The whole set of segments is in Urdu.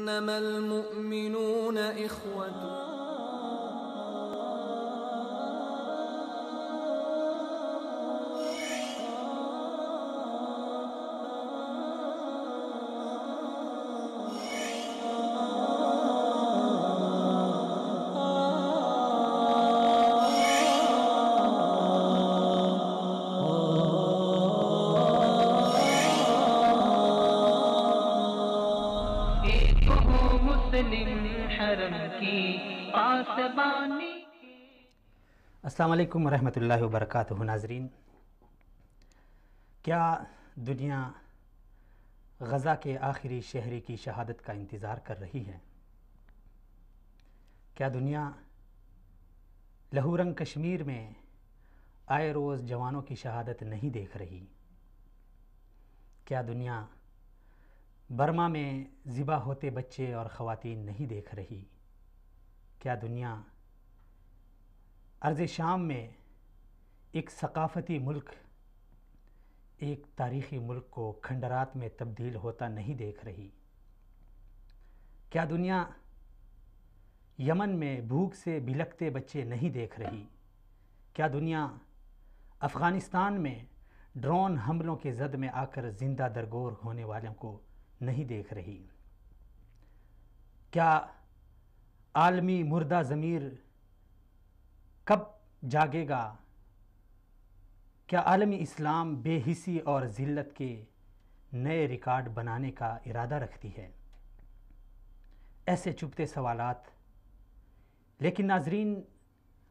إنما المؤمنون إخوة. السلام علیکم ورحمۃ اللہ وبرکاتہ. ناظرین، کیا دنیا غزہ کے آخری شہری کی شہادت کا انتظار کر رہی ہے؟ کیا دنیا لہورنگ کشمیر میں آئے روز جوانوں کی شہادت نہیں دیکھ رہی؟ کیا دنیا برما میں ذبح ہوتے بچے اور خواتین نہیں دیکھ رہی؟ کیا دنیا ارض شام میں ایک ثقافتی ملک، ایک تاریخی ملک کو کھنڈرات میں تبدیل ہوتا نہیں دیکھ رہی؟ کیا دنیا یمن میں بھوک سے بلکتے بچے نہیں دیکھ رہی؟ کیا دنیا افغانستان میں ڈرون حملوں کے زد میں آ کر زندہ درگور ہونے والوں کو نہیں دیکھ رہی؟ کیا عالمی مردہ ضمیر کب جاگے گا؟ کیا عالمی اسلام بے حسی اور ذلت کے نئے ریکارڈ بنانے کا ارادہ رکھتی ہے؟ ایسے چبھتے سوالات. لیکن ناظرین،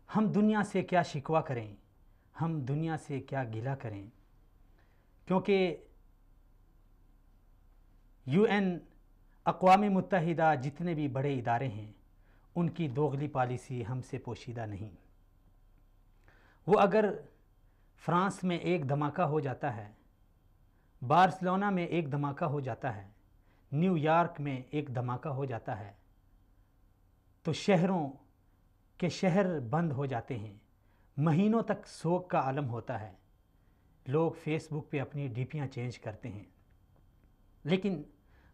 ہم دنیا سے کیا شکوہ کریں، ہم دنیا سے کیا گلہ کریں؟ کیونکہ UN، اقوام متحدہ، جتنے بھی بڑے ادارے ہیں، ان کی دوغلی پالیسی ہم سے پوشیدہ نہیں. وہ اگر فرانس میں ایک دھماکہ ہو جاتا ہے، بارسلونا میں ایک دھماکہ ہو جاتا ہے، نیو یارک میں ایک دھماکہ ہو جاتا ہے، تو شہروں کے شہر بند ہو جاتے ہیں، مہینوں تک سوگ کا عالم ہوتا ہے، لوگ فیس بک پہ اپنی ڈی پیاں چینج کرتے ہیں. لیکن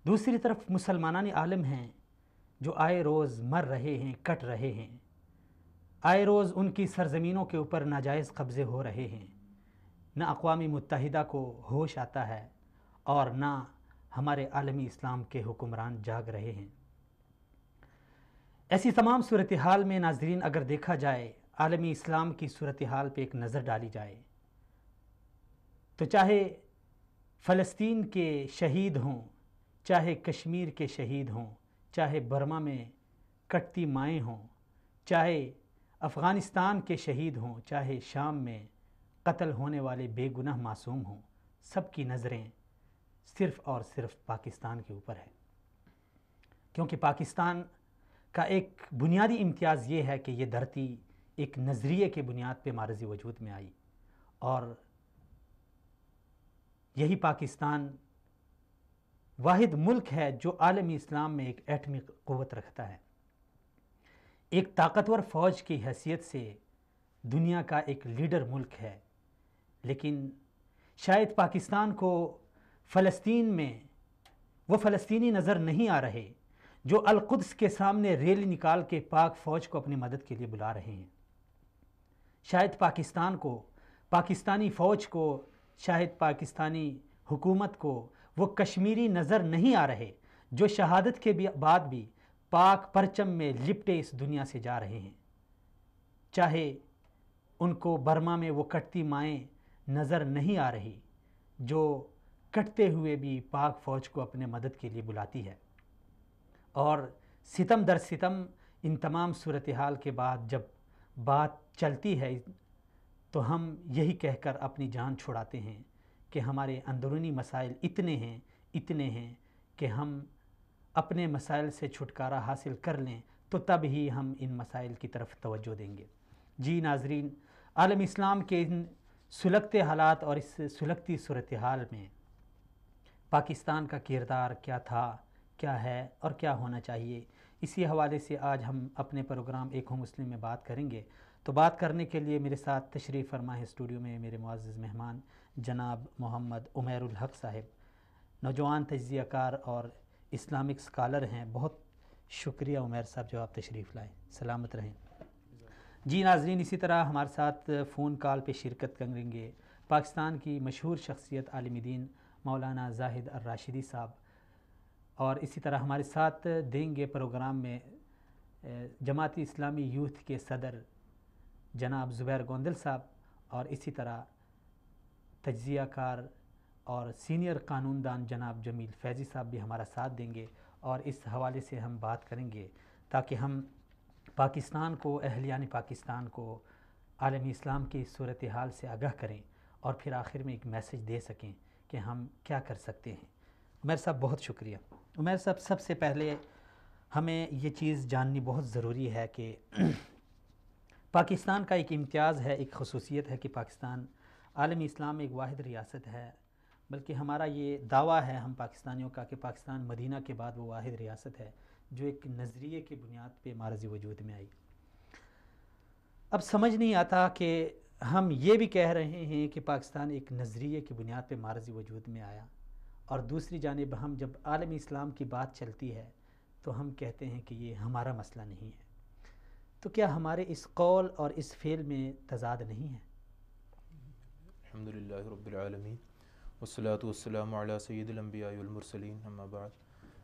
دوسری طرف مسلمانان عالم ہیں جو آئے روز مر رہے ہیں، کٹ رہے ہیں، آئے روز ان کی سرزمینوں کے اوپر ناجائز قبضے ہو رہے ہیں. نہ اقوام متحدہ کو ہوش آتا ہے اور نہ ہمارے عالمی اسلام کے حکمران جاگ رہے ہیں. ایسی تمام صورتحال میں ناظرین، اگر دیکھا جائے، عالمی اسلام کی صورتحال پہ ایک نظر ڈالی جائے، تو چاہے فلسطین کے شہید ہوں، چاہے کشمیر کے شہید ہوں، چاہے برما میں کٹتی مائیں ہوں، چاہے افغانستان کے شہید ہوں، چاہے شام میں قتل ہونے والے بے گناہ معصوم ہوں، سب کی نظریں صرف اور صرف پاکستان کے اوپر ہے. کیونکہ پاکستان کا ایک بنیادی امتیاز یہ ہے کہ یہ دھرتی ایک نظریے کے بنیاد پہ معرض وجود میں آئی، اور یہی پاکستان واحد ملک ہے جو عالمی اسلام میں ایک ایٹمی قوت رکھتا ہے، ایک طاقتور فوج کی حیثیت سے دنیا کا ایک لیڈر ملک ہے. لیکن شاید پاکستان کو فلسطین میں وہ فلسطینی نظر نہیں آ رہے جو القدس کے سامنے ریلی نکال کے پاک فوج کو اپنی مدد کے لیے بلا رہے ہیں. شاید پاکستان کو، پاکستانی فوج کو، شاید پاکستانی حکومت کو وہ کشمیری نظر نہیں آ رہے جو شہادت کے بعد بھی پاک پرچم میں لپٹے اس دنیا سے جا رہے ہیں. چاہے ان کو برما میں وہ کٹتی مائیں نظر نہیں آ رہی جو کٹتے ہوئے بھی پاک فوج کو اپنے مدد کے لیے بلاتی ہے. اور ستم در ستم ان تمام صورتحال کے بعد جب بات چلتی ہے تو ہم یہی کہہ کر اپنی جان چھڑاتے ہیں کہ ہمارے اندرونی مسائل اتنے ہیں کہ ہم اپنے مسائل سے چھٹکارا حاصل کر لیں تو تب ہی ہم ان مسائل کی طرف توجہ دیں گے. جی ناظرین، عالم اسلام کے ان سلگتے حالات اور اس سلگتی صورتحال میں پاکستان کا کردار کیا تھا، کیا ہے اور کیا ہونا چاہیے، اسی حوالے سے آج ہم اپنے پروگرام ایک ہو مسلم میں بات کریں گے. تو بات کرنے کے لیے میرے ساتھ تشریف فرما ہے اسٹوڈیو میں میرے معزز مہمان جناب محمد عمیر الحق صاحب، نوجوان تجزیہ کار اور اسلامک اسکالر ہیں. بہت شکریہ عمیر صاحب جو آپ تشریف لائیں. سلامت رہیں. جی ناظرین، اسی طرح ہمارے ساتھ فون کال پہ شرکت کریں گے پاکستان کی مشہور شخصیت عالم دین مولانا زاہد الراشدی صاحب، اور اسی طرح ہمارے ساتھ دیں گے پروگرام میں جماعت اسلامی یوتھ کے صدر جناب زبیر گوندل صاحب، اور اسی طرح تجزیہ کار اور سینئر قانون دان جناب جمیل فیضی صاحب بھی ہمارا ساتھ دیں گے، اور اس حوالے سے ہم بات کریں گے تاکہ ہم پاکستان کو، اہلیان پاکستان کو عالمی اسلام کی صورتحال سے آگاہ کریں، اور پھر آخر میں ایک میسج دے سکیں کہ ہم کیا کر سکتے ہیں. عمیر صاحب بہت شکریہ. عمیر صاحب، سب سے پہلے ہمیں یہ چیز جاننی بہت ضروری ہے کہ پاکستان کا ایک امتیاز ہے، ایک خصوصیت ہے کہ پاکستان عالمی اسلام میں ایک واحد ریاست ہے، بلکہ ہمارا یہ دعویٰ ہے ہم پاکستانیوں کا کہ پاکستان مدینہ کے بعد وہ واحد ریاست ہے جو ایک نظریے کی بنیاد پہ معرض وجود میں آئی. اب سمجھ نہیں آتا کہ ہم یہ بھی کہہ رہے ہیں کہ پاکستان ایک نظریے کی بنیاد پہ معرض وجود میں آیا، اور دوسری جانب ہم جب عالمی اسلام کی بات چلتی ہے تو ہم کہتے ہیں کہ یہ ہمارا مسئلہ نہیں ہے. تو کیا ہمارے اس قول اور اس فعل میں تضاد نہیں ہے؟ الحمدللہ رب العالمین والصلاة والسلام علی سید الانبیاء والمرسلین، اما بعد.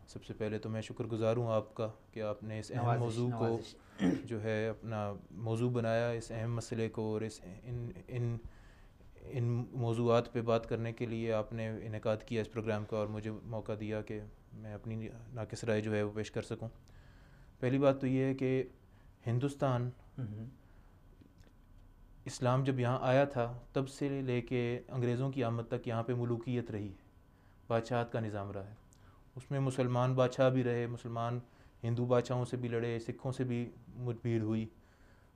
سب سے پہلے تو میں شکر گزار ہوں آپ کا کہ آپ نے اس اہم موضوع کو جو ہے اپنا موضوع بنایا، اس اہم مسئلے کو، اور ان موضوعات پہ بات کرنے کے لیے آپ نے انعقاد کیا اس پروگرام کا، اور مجھے موقع دیا کہ میں اپنی ناقص رائے جو ہے وہ پیش کر سکوں. پہلی بات تو یہ ہے کہ ہندوستان اسلام جب یہاں آیا تھا تب سے لے کے انگریزوں کی آمد تک یہاں پہ ملوکیت رہی ہے، بادشاہت کا نظام رہا ہے. اس میں مسلمان بادشاہ بھی رہے، مسلمان ہندو بادشاہوں سے بھی لڑے، سکھوں سے بھی مدبھیڑ ہوئی،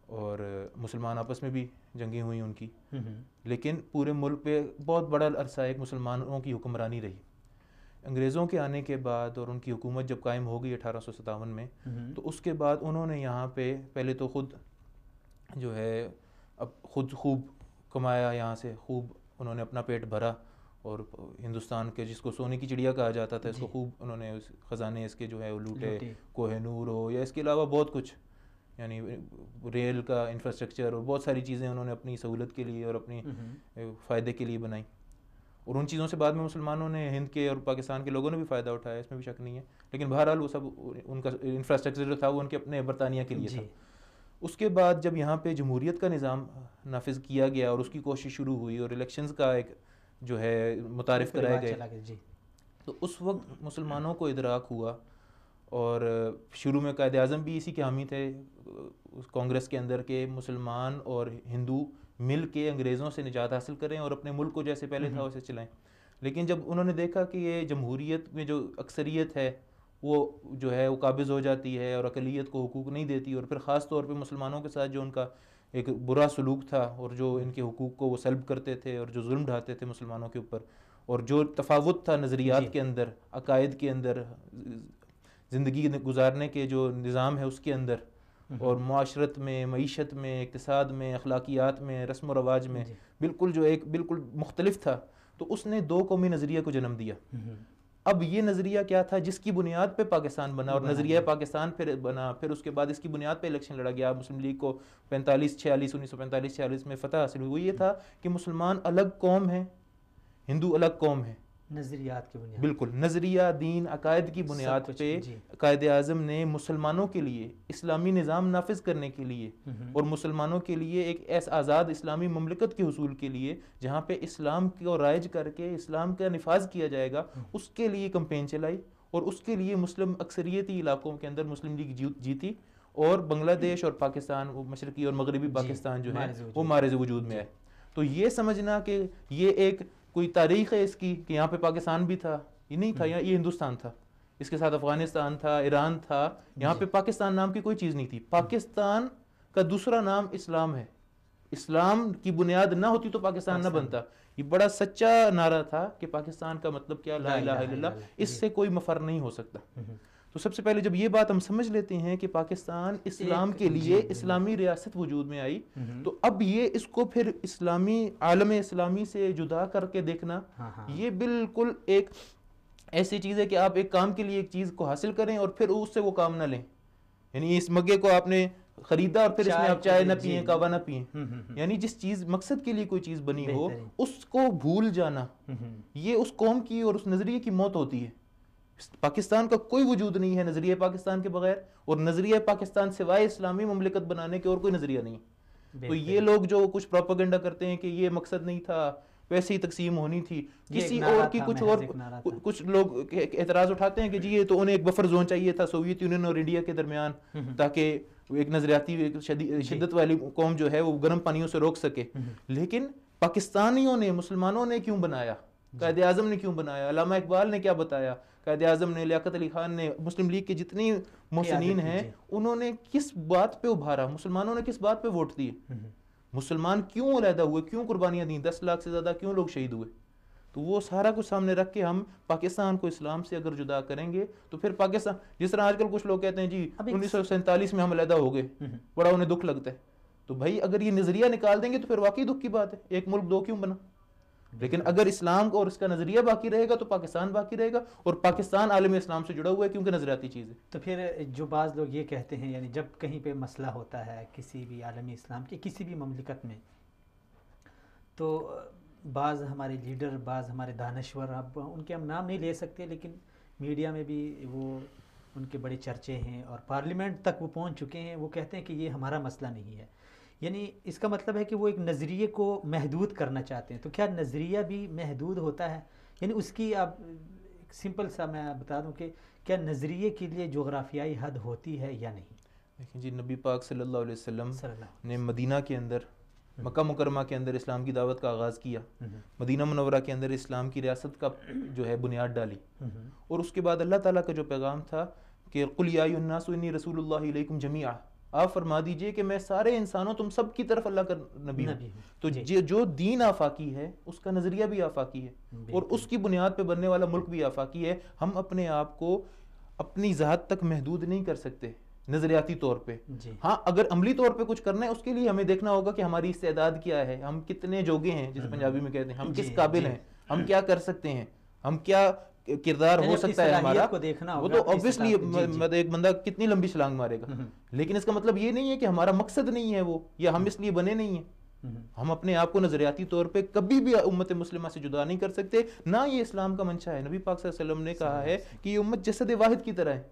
اور مسلمان آپس میں بھی جنگیں ہوئیں ان کی، لیکن پورے ملک پہ بہت بڑا عرصہ ایک مسلمانوں کی حکمرانی رہی. انگریزوں کے آنے کے بعد اور ان کی حکومت جب قائم ہو گئی 1857 میں، تو اس کے بعد انہوں نے یہاں پہ پہلے تو خود جو ہے اب خود خوب کمایا، یہاں سے خوب انہوں نے اپنا پیٹ بھرا، اور ہندوستان کے جس کو سونے کی چڑیا کہا جاتا تھا اس کو خوب انہوں نے خزانے اس کے جو ہے وہ لوٹے. کوہ نور ہو یا اس کے علاوہ بہت کچھ، یعنی ریل کا انفراسٹرکچر اور بہت ساری چیزیں انہوں نے اپنی سہولت کے لیے اور اپنی فائدے کے لیے بنائی، اور ان چیزوں سے بعد میں مسلمانوں نے، ہند کے اور پاکستان کے لوگوں نے بھی فائدہ اٹھایا، اس میں بھی شک نہیں ہے. لیکن بہرحال وہ سب ان کا انفراسٹرکچر جو تھا وہ ان کے اپنے برطانیہ کے لیے تھا. اس کے بعد جب یہاں پہ جمہوریت کا نظام نافذ کیا گیا اور اس کی کوشش شروع ہوئی اور الیکشنز کا ایک جو ہے متعارف کرائے گئے، تو اس وقت مسلمانوں کو ادراک ہوا، اور شروع میں قائد اعظم بھی اسی کے حامی تھے اس کانگریس کے اندر کہ مسلمان اور ہندو مل کے انگریزوں سے نجات حاصل کریں اور اپنے ملک کو جیسے پہلے تھا ویسے چلائیں. لیکن جب انہوں نے دیکھا کہ یہ جمہوریت میں جو اکثریت ہے وہ جو ہے وہ قابض ہو جاتی ہے اور اقلیت کو حقوق نہیں دیتی، اور پھر خاص طور پہ مسلمانوں کے ساتھ جو ان کا ایک برا سلوک تھا اور جو ان کے حقوق کو وہ سلب کرتے تھے اور جو ظلم ڈھاتے تھے مسلمانوں کے اوپر، اور جو تفاوت تھا نظریات کے اندر، عقائد کے اندر، زندگی گزارنے کے جو نظام ہے اس کے اندر، اور معاشرت میں، معیشت میں، اقتصاد میں، اخلاقیات میں، رسم و رواج میں بالکل جو ایک بالکل مختلف تھا، تو اس نے دو قومی نظریے کو جنم دیا. اب یہ نظریہ کیا تھا جس کی بنیاد پہ پاکستان بنا، اور نظریہ پاکستان پھر بنا، پھر اس کے بعد اس کی بنیاد پہ الیکشن لڑا گیا. مسلم لیگ کو 1945-46 میں فتح حاصل ہوئی. وہ یہ تھا کہ مسلمان الگ قوم ہیں، ہندو الگ قوم ہے، نظریات کی بنیاد، بالکل نظریہ، دین، عقائد کی بنیاد پہ قائد اعظم نے مسلمانوں کے لیے اسلامی نظام نافذ کرنے کے لیے اور مسلمانوں کے لیے ایک ایس آزاد اسلامی مملکت کے حصول کے لیے جہاں پہ اسلام کو رائج کر کے اسلام کا نفاذ کیا جائے گا، اس کے لیے کمپین چلائی، اور اس کے لیے مسلم اکثریتی علاقوں کے اندر مسلم لیگ جیتی، اور بنگلہ دیش اور پاکستان، وہ مشرقی اور مغربی پاکستان جو ہے وہ معرض وجود میں آئے. تو یہ سمجھنا کہ یہ ایک کوئی تاریخ ہے اس کی کہ یہاں پہ پاکستان بھی تھا، یہ نہیں تھا. یہ ہندوستان تھا، اس کے ساتھ افغانستان تھا، ایران تھا، یہاں پہ پاکستان نام کی کوئی چیز نہیں تھی. پاکستان کا دوسرا نام اسلام ہے. اسلام کی بنیاد نہ ہوتی تو پاکستان نہ بنتا. یہ بڑا سچا نعرہ تھا کہ پاکستان کا مطلب کیا، لا الہ الا اللہ، اس سے کوئی مفر نہیں ہو سکتا. تو سب سے پہلے جب یہ بات ہم سمجھ لیتے ہیں کہ پاکستان اسلام کے لیے اسلامی ریاست وجود میں آئی، تو اب یہ اس کو پھر اسلامی عالم اسلامی سے جدا کر کے دیکھنا، یہ بالکل ایک ایسی چیز ہے کہ آپ ایک کام کے لیے ایک چیز کو حاصل کریں اور پھر اس سے وہ کام نہ لیں. یعنی اس مگے کو آپ نے خریدا اور پھر اس میں آپ چائے نہ پئیں, کعوہ نہ پئیں. یعنی جس چیز مقصد کے لیے کوئی چیز بنی ہو اس کو بھول جانا, یہ اس قوم کی اور اس نظریے کی موت ہوتی ہے. پاکستان کا کوئی وجود نہیں ہے نظریہ پاکستان کے بغیر, اور نظریہ پاکستان سوائے اسلامی مملکت بنانے کے اور کوئی نظریہ نہیں. تو یہ لوگ جو کچھ پروپیگنڈا کرتے ہیں کہ یہ مقصد نہیں تھا, ویسے ہی تقسیم ہونی تھی, کسی اور کی کچھ لوگ اعتراض اٹھاتے ہیں کہ جی یہ تو انہیں ایک بفر زون چاہیے تھا سوویت یونین اور انڈیا کے درمیان, تاکہ ایک نظریاتی شدت والی قوم جو ہے وہ گرم پانیوں سے روک سکے. لیکن پاکستانیوں نے, مسلمانوں نے کیوں بنایا, قائد اعظم نے کیوں بنایا, علامہ اقبال نے کیا بتایا, قائد اعظم نے, لیاقت علی خان نے, مسلم لیگ کے جتنی محسنین ہیں انہوں نے کس بات پہ ابھارا, مسلمانوں نے کس بات پہ ووٹ دیے, مسلمان کیوں علیحدہ ہوئے, کیوں قربانیاں دیں, 10 لاکھ سے زیادہ کیوں لوگ شہید ہوئے. تو وہ سارا کچھ سامنے رکھ کے ہم پاکستان کو اسلام سے اگر جدا کریں گے تو پھر پاکستان, جس طرح آج کل کچھ لوگ کہتے ہیں جی 1947 میں ہم علیحدہ ہو گئے, بڑا انہیں دکھ لگتا ہے. تو بھائی اگر یہ نظریہ نکال دیں گے تو پھر واقعی دکھ کی بات ہے, ایک ملک دو کیوں بنا. لیکن اگر اسلام اور اس کا نظریہ باقی رہے گا تو پاکستان باقی رہے گا, اور پاکستان عالم اسلام سے جڑا ہوا ہے کیونکہ نظریاتی چیز ہے. تو پھر جو بعض لوگ یہ کہتے ہیں, یعنی جب کہیں پہ مسئلہ ہوتا ہے کسی بھی عالمی اسلام کے کسی بھی مملکت میں, تو بعض ہمارے لیڈر, بعض ہمارے دانشور, اب ان کے ہم نام نہیں لے سکتے, لیکن میڈیا میں بھی وہ ان کے بڑے چرچے ہیں اور پارلیمنٹ تک وہ پہنچ چکے ہیں, وہ کہتے ہیں کہ یہ ہمارا مسئلہ نہیں ہے. یعنی اس کا مطلب ہے کہ وہ ایک نظریے کو محدود کرنا چاہتے ہیں. تو کیا نظریہ بھی محدود ہوتا ہے؟ یعنی اس کی آپ سمپل سا میں بتا دوں کہ کیا نظریے کے لیے جغرافیائی حد ہوتی ہے یا نہیں؟ دیکھیں جی, نبی پاک صلی اللہ علیہ وسلم نے مدینہ کے اندر, مکہ مکرمہ کے اندر اسلام کی دعوت کا آغاز کیا, مدینہ منورہ کے اندر اسلام کی ریاست کا جو ہے بنیاد ڈالی, اور اس کے بعد اللہ تعالیٰ کا جو پیغام تھا کہ قل یا ایھا الناس انی رسول اللہ الیکم جمیعا, آپ فرما دیجئے کہ میں سارے انسانوں تم سب کی طرف اللہ کا نبی ہوں. تو جو دین آفاقی ہے اس کا نظریہ بھی آفاقی ہے, اور اس کی بنیاد پہ بننے والا ملک بھی آفاقی ہے. ہم اپنے آپ کو اپنی ذات تک محدود نہیں کر سکتے نظریاتی طور پہ. ہاں اگر عملی طور پہ کچھ کرنا ہے اس کے لیے ہمیں دیکھنا ہوگا کہ ہماری استعداد کیا ہے, ہم کتنے جوگے ہیں, جسے پنجابی میں کہتے ہیں, ہم کس قابل ہیں, ہم کیا کر سکتے ہیں, ہم کیا کردار ہو سکتا ہے ہمارا. وہ تو obviously ایک بندہ کتنی لمبی چھلانگ مارے گا, لیکن اس کا مطلب یہ نہیں ہے کہ ہمارا مقصد نہیں ہے وہ, یا ہم اس لیے بنے نہیں ہیں. ہم اپنے آپ کو نظریاتی طور پہ کبھی بھی امت مسلمہ سے جدا نہیں کر سکتے, نہ یہ اسلام کا منشا ہے. نبی پاک صلی اللہ علیہ وسلم نے کہا ہے کہ یہ امت جسد واحد کی طرح ہے,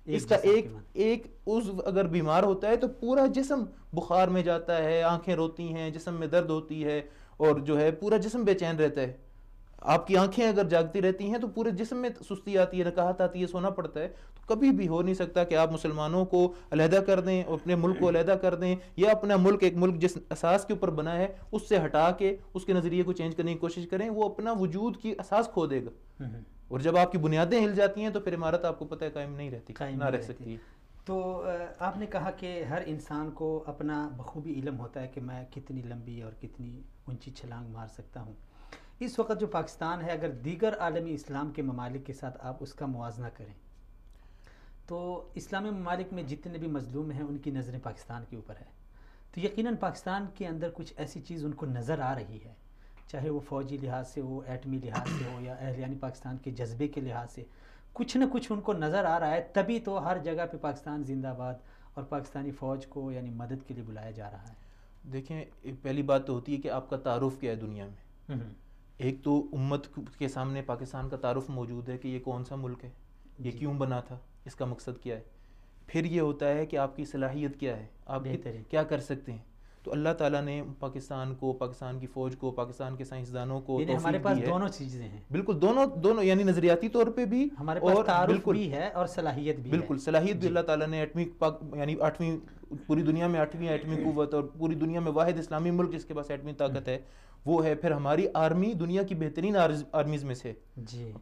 اس کا ایک عضو اگر بیمار ہوتا ہے تو پورا جسم بخار میں جاتا ہے, آنکھیں روتی ہیں, جسم میں درد ہوتی ہے, اور جو ہے پورا جسم بے چین رہتا ہے. آپ کی آنکھیں اگر جاگتی رہتی ہیں تو پورے جسم میں سستی آتی ہے, نکاہت آتی ہے, سونا پڑتا ہے. تو کبھی بھی ہو نہیں سکتا کہ آپ مسلمانوں کو علیحدہ کر دیں, اپنے ملک کو علیحدہ کر دیں, یا اپنا ملک ایک ملک جس اساس کے اوپر بنا ہے اس سے ہٹا کے اس کے نظریے کو چینج کرنے کی کوشش کریں. وہ اپنا وجود کی اساس کھو دے گا, اور جب آپ کی بنیادیں ہل جاتی ہیں تو پھر عمارت آپ کو پتہ ہے قائم نہیں رہتی, نہ رہ سکتی. تو آپ نے کہا کہ ہر انسان کو اپنا بخوبی علم ہوتا ہے کہ میں کتنی لمبی اور کتنی اونچی چھلانگ مار سکتا ہوں. اس وقت جو پاکستان ہے, اگر دیگر عالمی اسلام کے ممالک کے ساتھ آپ اس کا موازنہ کریں تو اسلامی ممالک میں جتنے بھی مظلوم ہیں ان کی نظریں پاکستان کے اوپر ہے. تو یقیناً پاکستان کے اندر کچھ ایسی چیز ان کو نظر آ رہی ہے, چاہے وہ فوجی لحاظ سے ہو, ایٹمی لحاظ سے ہو, یا اہلیانی پاکستان کے جذبے کے لحاظ سے, کچھ نہ کچھ ان کو نظر آ رہا ہے. تبھی تو ہر جگہ پہ پاکستان زندہ باد اور پاکستانی فوج کو یعنی مدد کے لیے بلایا جا رہا ہے. دیکھیں, پہلی بات تو ہوتی ہے کہ آپ کا تعارف کیا ہے دنیا میں. ایک تو امت کے سامنے پاکستان کا تعارف موجود ہے کہ یہ کون سا ملک ہے, یہ کیوں بنا تھا, اس کا مقصد کیا ہے. پھر یہ ہوتا ہے کہ آپ کی صلاحیت کیا ہے, آپ کیا کر سکتے ہیں. تو اللہ تعالیٰ نے پاکستان کو, پاکستان کی فوج کو, پاکستان کے سائنسدانوں کو ہمارے پاس دونوں چیزیں ہیں. بالکل دونوں, یعنی نظریاتی طور پہ بھی ہمارے پاس تعارف بھی ہے اور صلاحیت بھی ہے. بالکل صلاحیت بھی اللہ تعالیٰ نے ایٹمی یعنی 8ویں پوری دنیا میں 8ویں ایٹمی قوت, اور پوری دنیا میں واحد اسلامی ملک جس کے پاس ایٹمی طاقت ہے وہ ہے. پھر ہماری آرمی دنیا کی بہترین آرمیز میں سے,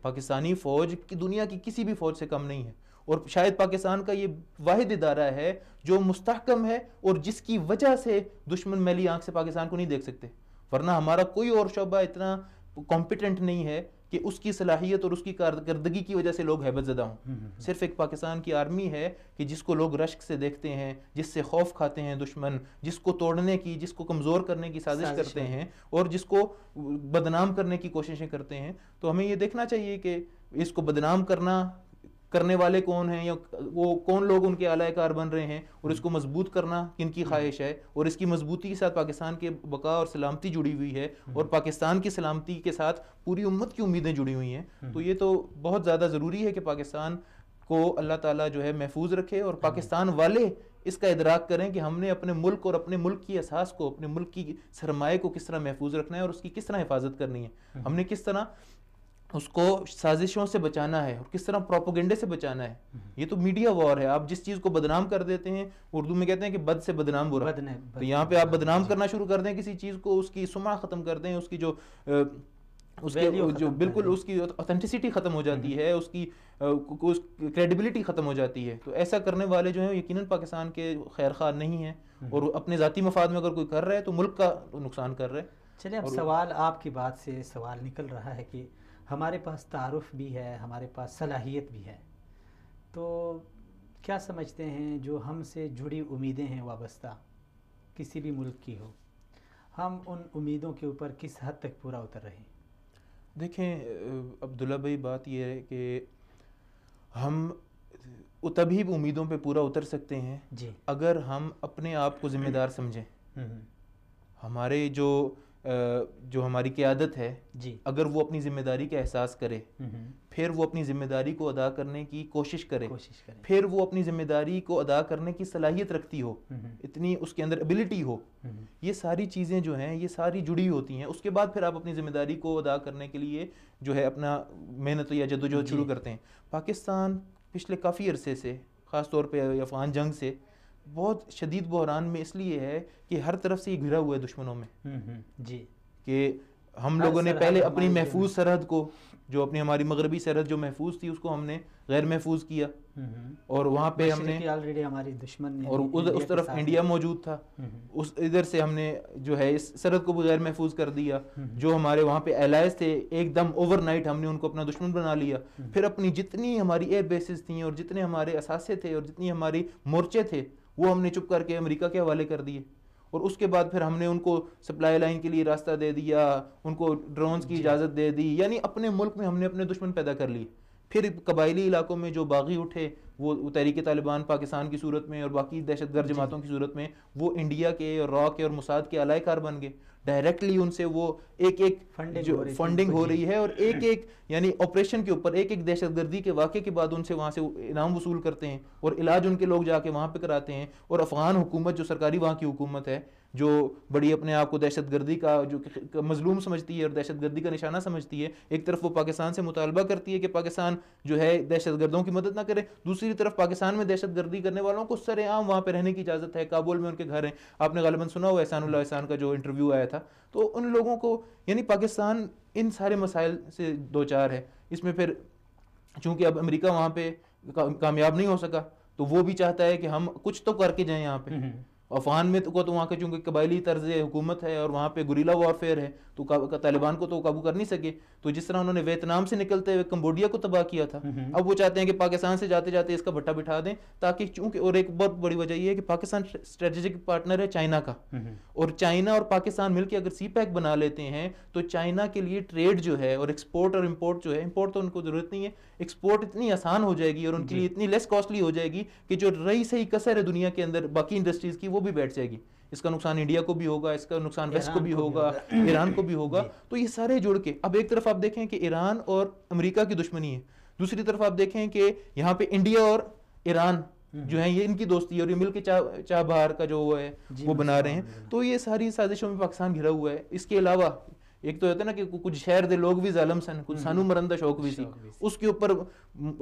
پاکستانی فوج کی دنیا کی کسی بھی فوج سے کم نہیں ہے, اور شاید پاکستان کا یہ واحد ادارہ ہے جو مستحکم ہے اور جس کی وجہ سے دشمن میلی آنکھ سے پاکستان کو نہیں دیکھ سکتے. ورنہ ہمارا کوئی اور شعبہ اتنا کمپیٹنٹ نہیں ہے کہ اس کی صلاحیت اور اس کی کارکردگی کی وجہ سے لوگ ہیبت زدہ ہوں. صرف ایک پاکستان کی آرمی ہے کہ جس کو لوگ رشک سے دیکھتے ہیں, جس سے خوف کھاتے ہیں دشمن, جس کو توڑنے کی, جس کو کمزور کرنے کی سازش کرتے ہیں, اور جس کو بدنام کرنے کی کوششیں کرتے ہیں. تو ہمیں یہ دیکھنا چاہیے کہ اس کو بدنام کرنے والے کون ہیں، یا وہ کون لوگ ان کے اعلی کار بن رہے ہیں، اور اس کو مضبوط کرنا کن کی خواہش ہے، اور اس کی مضبوطی کے ساتھ پاکستان کے بقا اور سلامتی جڑی ہوئی ہے، اور پاکستان کی سلامتی کے ساتھ پوری امت کی امیدیں جڑی ہوئی ہیں. تو یہ تو بہت زیادہ ضروری ہے کہ پاکستان کو اللہ تعالیٰ جو ہے محفوظ رکھے، اور پاکستان والے اس کا ادراک کریں کہ ہم نے اپنے ملک اور اپنے ملک کی اساس کو، اپنے ملک کی سرمایہ کو کس طرح محفوظ رکھنا ہے، اور اس کی کس طرح حفاظت کرنی ہے. ہم نے کس طرح اس کو سازشوں سے بچانا ہے، اور کس طرح پروپیگنڈے سے بچانا ہے. یہ تو میڈیا وار ہے. آپ جس چیز کو بدنام کر دیتے ہیں، اردو میں کہتے ہیں کہ بد سے بدنام برا، تو یہاں پہ آپ بدنام کرنا شروع کر دیں کسی چیز کو، اس کی سمعہ ختم کر دیں، اس کی جو بالکل اس کی اوتھینٹسٹی ختم ہو جاتی ہے، اس کی کریڈیبلٹی ختم ہو جاتی ہے. تو ایسا کرنے والے جو ہیں یقیناً پاکستان کے خیر خواہ نہیں ہیں، اور اپنے ذاتی مفاد میں اگر کوئی کر رہا ہے تو ملک کا نقصان کر رہا ہے. چلیں اب سوال آپ کی بات سے سوال نکل رہا ہے کہ ہمارے پاس تعارف بھی ہے، ہمارے پاس صلاحیت بھی ہے، تو کیا سمجھتے ہیں جو ہم سے جڑی امیدیں ہیں وابستہ کسی بھی ملک کی ہو، ہم ان امیدوں کے اوپر کس حد تک پورا اتر رہے ہیں؟ دیکھیں عبداللہ بھائی، بات یہ ہے کہ ہم تبھی امیدوں پہ پورا اتر سکتے ہیں جی اگر ہم اپنے آپ کو ذمہ دار سمجھیں. ہمارے جو ہماری قیادت ہے، جی اگر وہ اپنی ذمہ داری کا احساس کرے، پھر وہ اپنی ذمہ داری کو ادا کرنے کی کوشش کرے، پھر وہ اپنی ذمہ داری کو ادا کرنے کی صلاحیت رکھتی ہو، اتنی اس کے اندر ایبلٹی ہو، یہ ساری چیزیں جو ہیں یہ ساری جڑی ہوتی ہیں. اس کے بعد پھر آپ اپنی ذمہ داری کو ادا کرنے کے لیے جو ہے اپنا محنت یا جدوجہد شروع کرتے ہیں. پاکستان پچھلے کافی عرصے سے، خاص طور پہ افغان جنگ سے، بہت شدید بحران میں اس لیے ہے کہ ہر طرف سے یہ گھرا ہوا ہے دشمنوں میں. جی کہ ہم لوگوں نے پہلے اپنی محفوظ سرحد کو، جو اپنی ہماری مغربی سرحد جو محفوظ تھی، اس کو ہم نے غیر محفوظ کیا، اور وہاں پہ ہم نے آلریڈی ہماری دشمن، اور اس طرف انڈیا موجود تھا، ادھر سے ہم نے جو ہے اس سرحد کو بھی غیر محفوظ کر دیا. جو ہمارے وہاں پہ الائز تھے، ایک دم اوور نائٹ ہم نے ان کو اپنا دشمن بنا لیا. پھر اپنی جتنی ہماری ایئر بیسز تھیں، اور جتنے ہمارے اثاثے تھے، اور جتنی ہماری مورچے تھے، وہ ہم نے چپ کر کے امریکہ کے حوالے کر دیے. اور اس کے بعد پھر ہم نے ان کو سپلائی لائن کے لیے راستہ دے دیا، ان کو ڈرونز کی اجازت دے دی. یعنی اپنے ملک میں ہم نے اپنے دشمن پیدا کر لیے. پھر قبائلی علاقوں میں جو باغی اٹھے، وہ تحریک طالبان پاکستان کی صورت میں اور باقی دہشت گرد جماعتوں کی صورت میں، وہ انڈیا کے اور را کے اور موساد کے اعلی کار بن گئے. ڈائریکٹلی ان سے وہ ایک فنڈنگ ہو رہی ہے، اور ایک یعنی آپریشن کے اوپر ایک دہشت گردی کے واقعے کے بعد ان سے وہاں سے انعام وصول کرتے ہیں، اور علاج ان کے لوگ جا کے وہاں پہ کراتے ہیں. اور افغان حکومت جو سرکاری وہاں کی حکومت ہے، جو بڑی اپنے آپ کو دہشت گردی کا جو مظلوم سمجھتی ہے اور دہشت گردی کا نشانہ سمجھتی ہے، ایک طرف وہ پاکستان سے مطالبہ کرتی ہے کہ پاکستان جو ہے دہشت گردوں کی مدد نہ کرے، دوسری طرف پاکستان میں دہشت گردی کرنے والوں کو سر عام وہاں پہ رہنے کی اجازت ہے. کابل میں ان کے گھر ہیں. آپ نے غالباً سنا ہوا احسان اللہ احسان کا جو انٹرویو آیا تھا. تو ان لوگوں کو، یعنی پاکستان ان سارے مسائل سے دوچار ہے. اس میں پھر چونکہ اب امریکہ وہاں پہ کامیاب نہیں ہو سکا، تو وہ بھی چاہتا ہے کہ ہم کچھ تو کر کے جائیں یہاں پہ. افغان میں تو وہاں کے چونکہ قبائلی طرز حکومت ہے، اور وہاں پہ گوریلا وارفیئر ہے، تو طالبان کو تو قابو کر نہیں سکے. تو جس طرح انہوں نے ویتنام سے نکلتے ہوئے کمبوڈیا کو تباہ کیا تھا، اب وہ چاہتے ہیں کہ پاکستان سے جاتے جاتے اس کا بھٹا بٹھا دیں، تاکہ چونکہ، اور ایک بہت بڑی وجہ یہ ہے کہ پاکستان اسٹریٹجک پارٹنر ہے چائنا کا، اور چائنا اور پاکستان مل کے اگر سی پیک بنا لیتے ہیں تو چائنا کے لیے ٹریڈ جو ہے، اور ایکسپورٹ اور امپورٹ جو ہے، امپورٹ تو ان کو ضرورت نہیں ہے، ایکسپورٹ اتنی آسان ہو جائے گی اور ان کے لیے اتنی لیس کاسٹلی ہو جائے گی کہ جو رہی صحیح کسر ہے دنیا کے اندر باقی انڈسٹریز کی، وہ بھی بیٹھ جائے گی. اس کا نقصان انڈیا کو بھی ہوگا، اس کا نقصان ویسٹ کو بھی ہوگا، ایران کو بھی ہوگا. تو یہ سارے جڑ کے اب ایک طرف آپ دیکھیں کہ ایران اور امریکہ کی دشمنی ہے، دوسری طرف آپ دیکھیں کہ یہاں پہ انڈیا اور ایران جو ہیں یہ ان کی دوستی ہے، اور یہ مل کے چاہ بہار کا جو وہ ہے وہ بنا رہے ہیں. تو یہ ساری سازشوں میں پاکستان گھرا ہوا ہے. اس کے علاوہ ایک تو ہوتا ہے نا کہ کچھ شہر دے لوگ بھی ظالم سن، کچھ سانو مرندہ شوق بھی سی، اس کے اوپر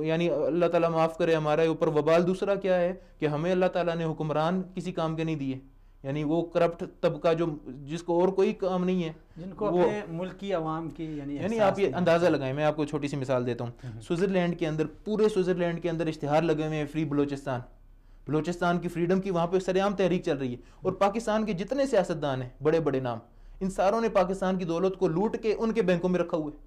یعنی اللہ تعالیٰ معاف کرے ہمارے اوپر وبال. دوسرا کیا ہے کہ ہمیں اللہ تعالیٰ نے حکمران کسی کام کے نہیں دیے، یعنی وہ کرپٹ طبقہ جو جس کو اور کوئی کام نہیں ہے، جن کو اپنے ملک کی عوام کی یعنی آپ یہ اندازہ لگائیں. میں آپ کو چھوٹی سی مثال دیتا ہوں. سوئٹزرلینڈ کے اندر، پورے سوئٹزرلینڈ کے اندر اشتہار لگے ہوئے ہیں فری بلوچستان کی فریڈم کی، وہاں پہ سر عام تحریک چل رہی ہے. اور پاکستان کے جتنے سیاستدان ہیں بڑے بڑے نام، ان ساروں نے پاکستان کی دولت کو لوٹ کے ان کے بینکوں میں رکھا ہوا ہے.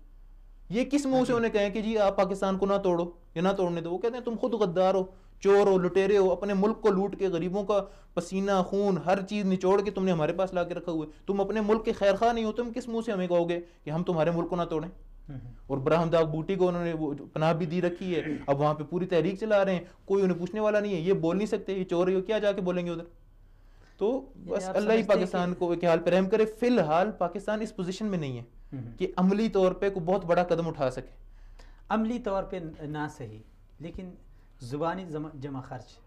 یہ کس منہ سے انہیں کہیں کہ جی آپ پاکستان کو نہ توڑو یا نہ توڑنے دو؟ وہ کہتے ہیں تم خود غدار ہو، چور ہو، لٹیرے ہو، اپنے ملک کو لوٹ کے غریبوں کا پسینہ خون ہر چیز نچوڑ کے تم نے ہمارے پاس لا کے رکھا ہوا ہے. تم اپنے ملک کے خیر خواہ نہیں ہو، تم کس منہ سے ہمیں کہو گے کہ ہم تمہارے ملک کو نہ توڑیں؟ اور براہم داغ بوٹی کو انہوں نے وہ پناہ بھی دی رکھی ہے، اب وہاں پہ پوری تحریک چلا رہے ہیں، کوئی انہیں پوچھنے والا نہیں ہے، یہ بول نہیں سکتے، یہ چور ہے، کیا جا کے بولیں گے ادھر. تو بس اللہ ہی پاکستان کو ایک حال پہ رحم کرے. فی الحال پاکستان اس پوزیشن میں نہیں ہے کہ عملی طور پہ کوئی بہت بڑا قدم اٹھا سکے. عملی طور پہ نہ صحیح، لیکن زبانی جمع خرچ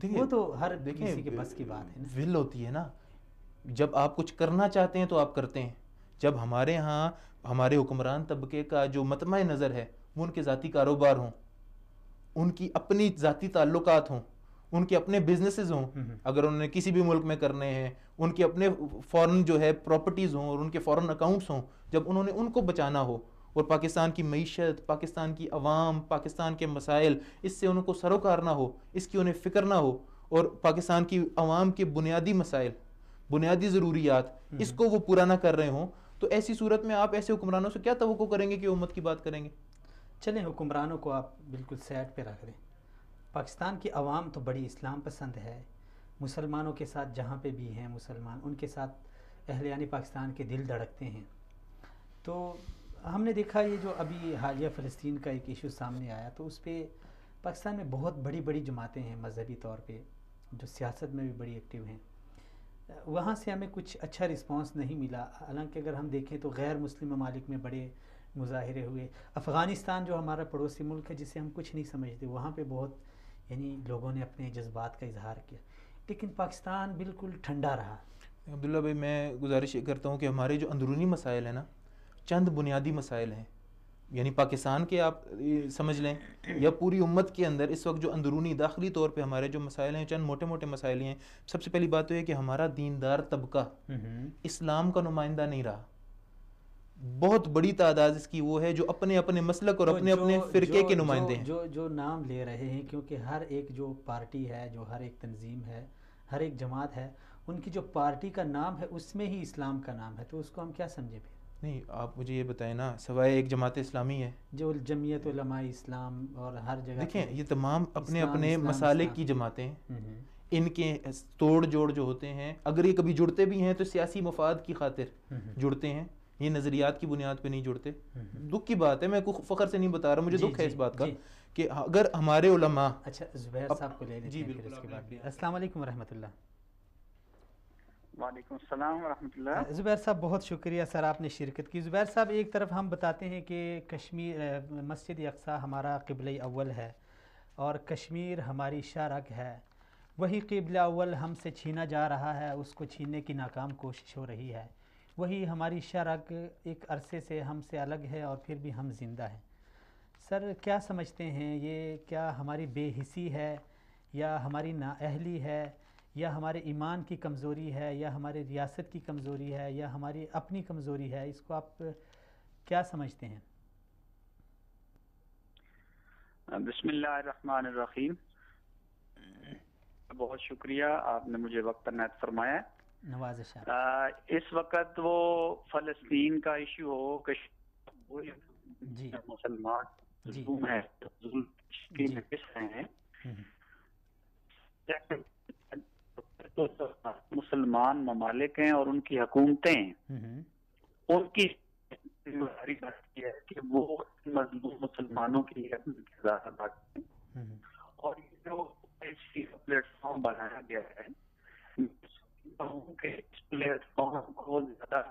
وہ تو ہر کسی کے بس کی بات ہے. ول ہوتی ہے نا، جب آپ کچھ کرنا چاہتے ہیں تو آپ کرتے ہیں. جب ہمارے ہاں ہمارے حکمران طبقے کا جو مطمع نظر ہے وہ ان کے ذاتی کاروبار ہوں، ان کی اپنی ذاتی تعلقات ہوں، ان کے اپنے بزنسز ہوں، اگر انہوں نے کسی بھی ملک میں کرنے ہیں، ان کے اپنے فورن جو ہے پراپرٹیز ہوں اور ان کے فورن اکاؤنٹس ہوں، جب انہوں نے ان کو بچانا ہو اور پاکستان کی معیشت، پاکستان کی عوام، پاکستان کے مسائل، اس سے ان کو سروکار نہ ہو، اس کی انہیں فکر نہ ہو، اور پاکستان کی عوام کے بنیادی مسائل، بنیادی ضروریات، اس کو وہ پورا نہ کر رہے ہوں، تو ایسی صورت میں آپ ایسے حکمرانوں سے کیا توقع کریں گے کہ امت کی بات کریں گے؟ چلیں حکمرانوں کو آپ بالکل سائڈ پہ رکھ دیں. پاکستان کی عوام تو بڑی اسلام پسند ہے، مسلمانوں کے ساتھ جہاں پہ بھی ہیں مسلمان، ان کے ساتھ اہلیان پاکستان کے دل دھڑکتے ہیں. تو ہم نے دیکھا یہ جو ابھی حالیہ فلسطین کا ایک ایشو سامنے آیا، تو اس پہ پاکستان میں بہت بڑی بڑی جماعتیں ہیں مذہبی طور پہ جو سیاست میں بھی بڑی ایکٹیو ہیں. وہاں سے ہمیں کچھ اچھا رسپانس نہیں ملا، حالانکہ اگر ہم دیکھیں تو غیر مسلم ممالک میں بڑے مظاہرے ہوئے. افغانستان جو ہمارا پڑوسی ملک ہے جسے ہم کچھ نہیں سمجھتے، وہاں پہ بہت یعنی لوگوں نے اپنے جذبات کا اظہار کیا، لیکن پاکستان بالکل ٹھنڈا رہا. عبداللہ بھائی، میں گزارش یہ کرتا ہوں کہ ہمارے جو اندرونی مسائل ہیں نا، چند بنیادی مسائل ہیں، یعنی پاکستان کے آپ سمجھ لیں یا پوری امت کے اندر اس وقت جو اندرونی داخلی طور پہ ہمارے جو مسائل ہیں، چند موٹے موٹے مسائل ہیں. سب سے پہلی بات تو یہ کہ ہمارا دیندار طبقہ اسلام کا نمائندہ نہیں رہا. بہت بڑی تعداد اس کی وہ ہے جو اپنے اپنے مسلک اور اپنے اپنے فرقے کے نمائندے ہیں. جو نام لے رہے ہیں، کیونکہ ہر ایک جو پارٹی ہے، جو ہر ایک تنظیم ہے، ہر ایک جماعت ہے، ان کی جو پارٹی کا نام ہے اس میں ہی اسلام کا نام ہے، تو اس کو ہم کیا سمجھیں پھر؟ نہیں، آپ مجھے یہ بتائیں نا، سوائے ایک جماعت اسلامی ہے جو جمعیت علماء اسلام اور ہر جگہ دیکھیں یہ تمام اپنے اسلام، اپنے اسلام، مسالک اسلام. کی جماعتیں ہیں. ان کے توڑ جوڑ جو ہوتے ہیں، اگر یہ کبھی جڑتے بھی ہیں تو سیاسی مفاد کی خاطر جڑتے ہیں، یہ نظریات کی بنیاد پہ نہیں جڑتے. دکھ کی بات ہے، میں کوئی فخر سے نہیں بتا رہا، مجھے دکھ ہے اس بات کا کہ اگر ہمارے علماء. اچھا زبیر صاحب کو لے لیتے ہیں پھر اس کے بعد. السلام علیکم ورحمۃ اللہ. وعلیکم السلام ورحمۃ اللہ. زبیر صاحب بہت شکریہ سر آپ نے شرکت کی. زبیر صاحب ایک طرف ہم بتاتے ہیں کہ کشمیر مسجد اقصیٰ ہمارا قبلہ اول ہے اور کشمیر ہماری شارک ہے، وہی قبلہ اول ہم سے چھینا جا رہا ہے، اس کو چھیننے کی ناکام کوشش ہو رہی ہے. وہی ہماری شارک ایک عرصے سے ہم سے الگ ہے اور پھر بھی ہم زندہ ہیں. سر کیا سمجھتے ہیں، یہ کیا ہماری بے حسی ہے یا ہماری نااہلی ہے یا ہمارے ایمان کی کمزوری ہے یا ہمارے ریاست کی کمزوری ہے یا ہماری اپنی کمزوری ہے؟ اس کو آپ کیا سمجھتے ہیں؟ بسم اللہ الرحمن الرحیم. بہت شکریہ، آپ نے مجھے وقت عنایت فرمایا. نوازش. اس وقت وہ فلسطین کا ایشو ہو، جی مسلمان جی ظلم ہے، ظلم میں کس رہے ہیں، مسلمان ممالک ہیں اور ان کی حکومتیں ہیں، ان کی ذمہ داری ہے کہ وہ مظلوم مسلمانوں کے لیے اپنا کردار ادا کریں. اور یہ جو پلیٹ فارم بنایا گیا ہے، اس پلیٹ فارم کو زیادہ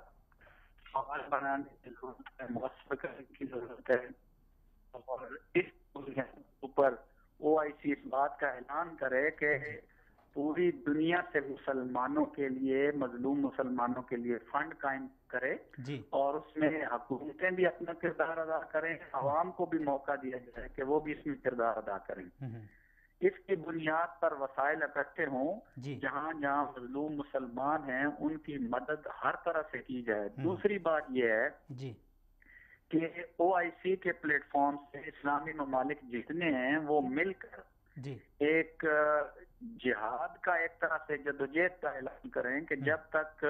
فعال بنانے کی ضرورت ہے، مؤثر کرنے کی ضرورت ہے، اور اس اوپر OIC اس بات کا اعلان کرے کہ پوری دنیا سے مسلمانوں کے لیے، مظلوم مسلمانوں کے لیے فنڈ قائم کرے اور اس میں حکومتیں بھی اپنا کردار ادا کریں، عوام کو بھی موقع دیا جائے کہ وہ بھی اس میں کردار ادا کریں. اس کی بنیاد پر وسائل اکٹھے ہوں، جہاں جہاں مظلوم مسلمان ہیں ان کی مدد ہر طرح سے کی جائے. دوسری بات یہ ہے کہ OIC کے پلیٹ فارم سے اسلامی ممالک جتنے ہیں وہ مل کر ایک جہاد کا ایک طرح سے جدوجہد کا اعلان کریں کہ جب تک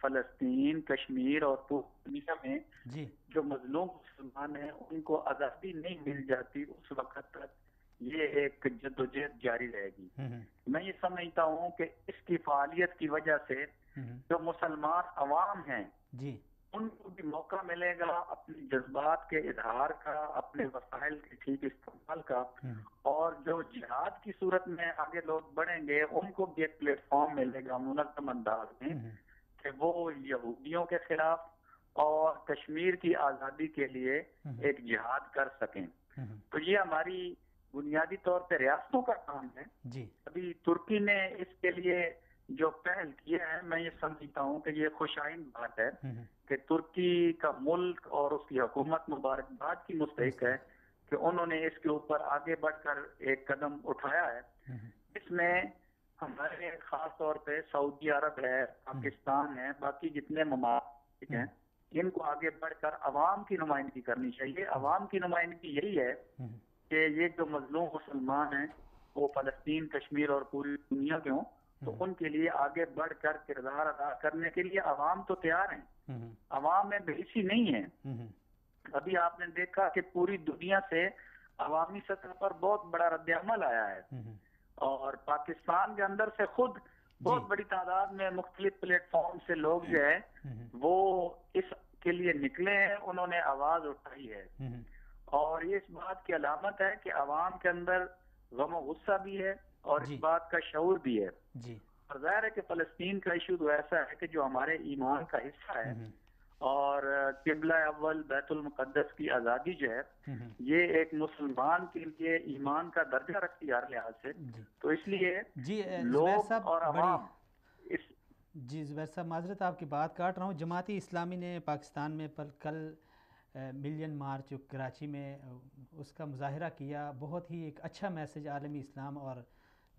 فلسطین، کشمیر اور پوری دنیا میں جو مظلوم مسلمان ہیں ان کو آزادی نہیں مل جاتی، اس وقت تک یہ ایک جدوجہد جاری رہے گی. میں یہ سمجھتا ہوں کہ اس کی فعالیت کی وجہ سے جو مسلمان عوام ہیں ان کو بھی موقع ملے گا اپنے جذبات کے اظہار کا، اپنے وسائل کے ٹھیک استعمال کا، اور جو جہاد کی صورت میں آگے لوگ بڑھیں گے ان کو بھی ایک پلیٹ فارم ملے گا منظم انداز میں کہ وہ یہودیوں کے خلاف اور کشمیر کی آزادی کے لیے ایک جہاد کر سکیں۔ تو یہ ہماری بنیادی طور پہ ریاستوں کا کام ہے۔ جی ابھی ترکی نے اس کے لیے جو پہل کیا ہے، میں یہ سمجھتا ہوں کہ یہ خوش آئند بات ہے کہ ترکی کا ملک اور اس کی حکومت مبارکباد کی مستحق ہے کہ انہوں نے اس کے اوپر آگے بڑھ کر ایک قدم اٹھایا ہے۔ اس میں ہمارے خاص طور پہ سعودی عرب ہے، پاکستان ہے، باقی جتنے ممالک ہیں، ان کو آگے بڑھ کر عوام کی نمائندگی کرنی چاہیے۔ عوام کی نمائندگی یہی ہے کہ یہ جو مظلوم مسلمان ہیں وہ فلسطین، کشمیر اور پوری دنیا کے ہوں، تو ان کے لیے آگے بڑھ کر کردار ادا کرنے کے لیے عوام تو تیار ہیں۔ عوام میں بےحسی نہیں ہے۔ ابھی آپ نے دیکھا کہ پوری دنیا سے عوامی سطح پر بہت بڑا رد عمل آیا ہے، اور پاکستان کے اندر سے خود بہت بڑی تعداد میں مختلف پلیٹ فارم سے لوگ جو ہے وہ اس کے لیے نکلے ہیں، انہوں نے آواز اٹھائی ہے، اور یہ اس بات کی علامت ہے کہ عوام کے اندر غم و غصہ بھی ہے اور اس بات کا شعور بھی ہے۔ اور ظاہر ہے کہ فلسطین کا ایشو تو ایسا ہے کہ جو ہمارے ایمان کا حصہ ہے، اور قبلہ اول بیت المقدس کی آزادی جو ہے یہ ایک مسلمان کے لیے ایمان کا درجہ رکھتی ہے ہر لحاظ سے، تو اس لیے لوگ اور عوام اس جی زبیر صاحب معذرت آپ کی بات کاٹ رہا ہوں۔ جماعتی اسلامی نے پاکستان میں کل ملین مارچ جو کراچی میں اس کا مظاہرہ کیا، بہت ہی ایک اچھا میسج عالمی اسلام اور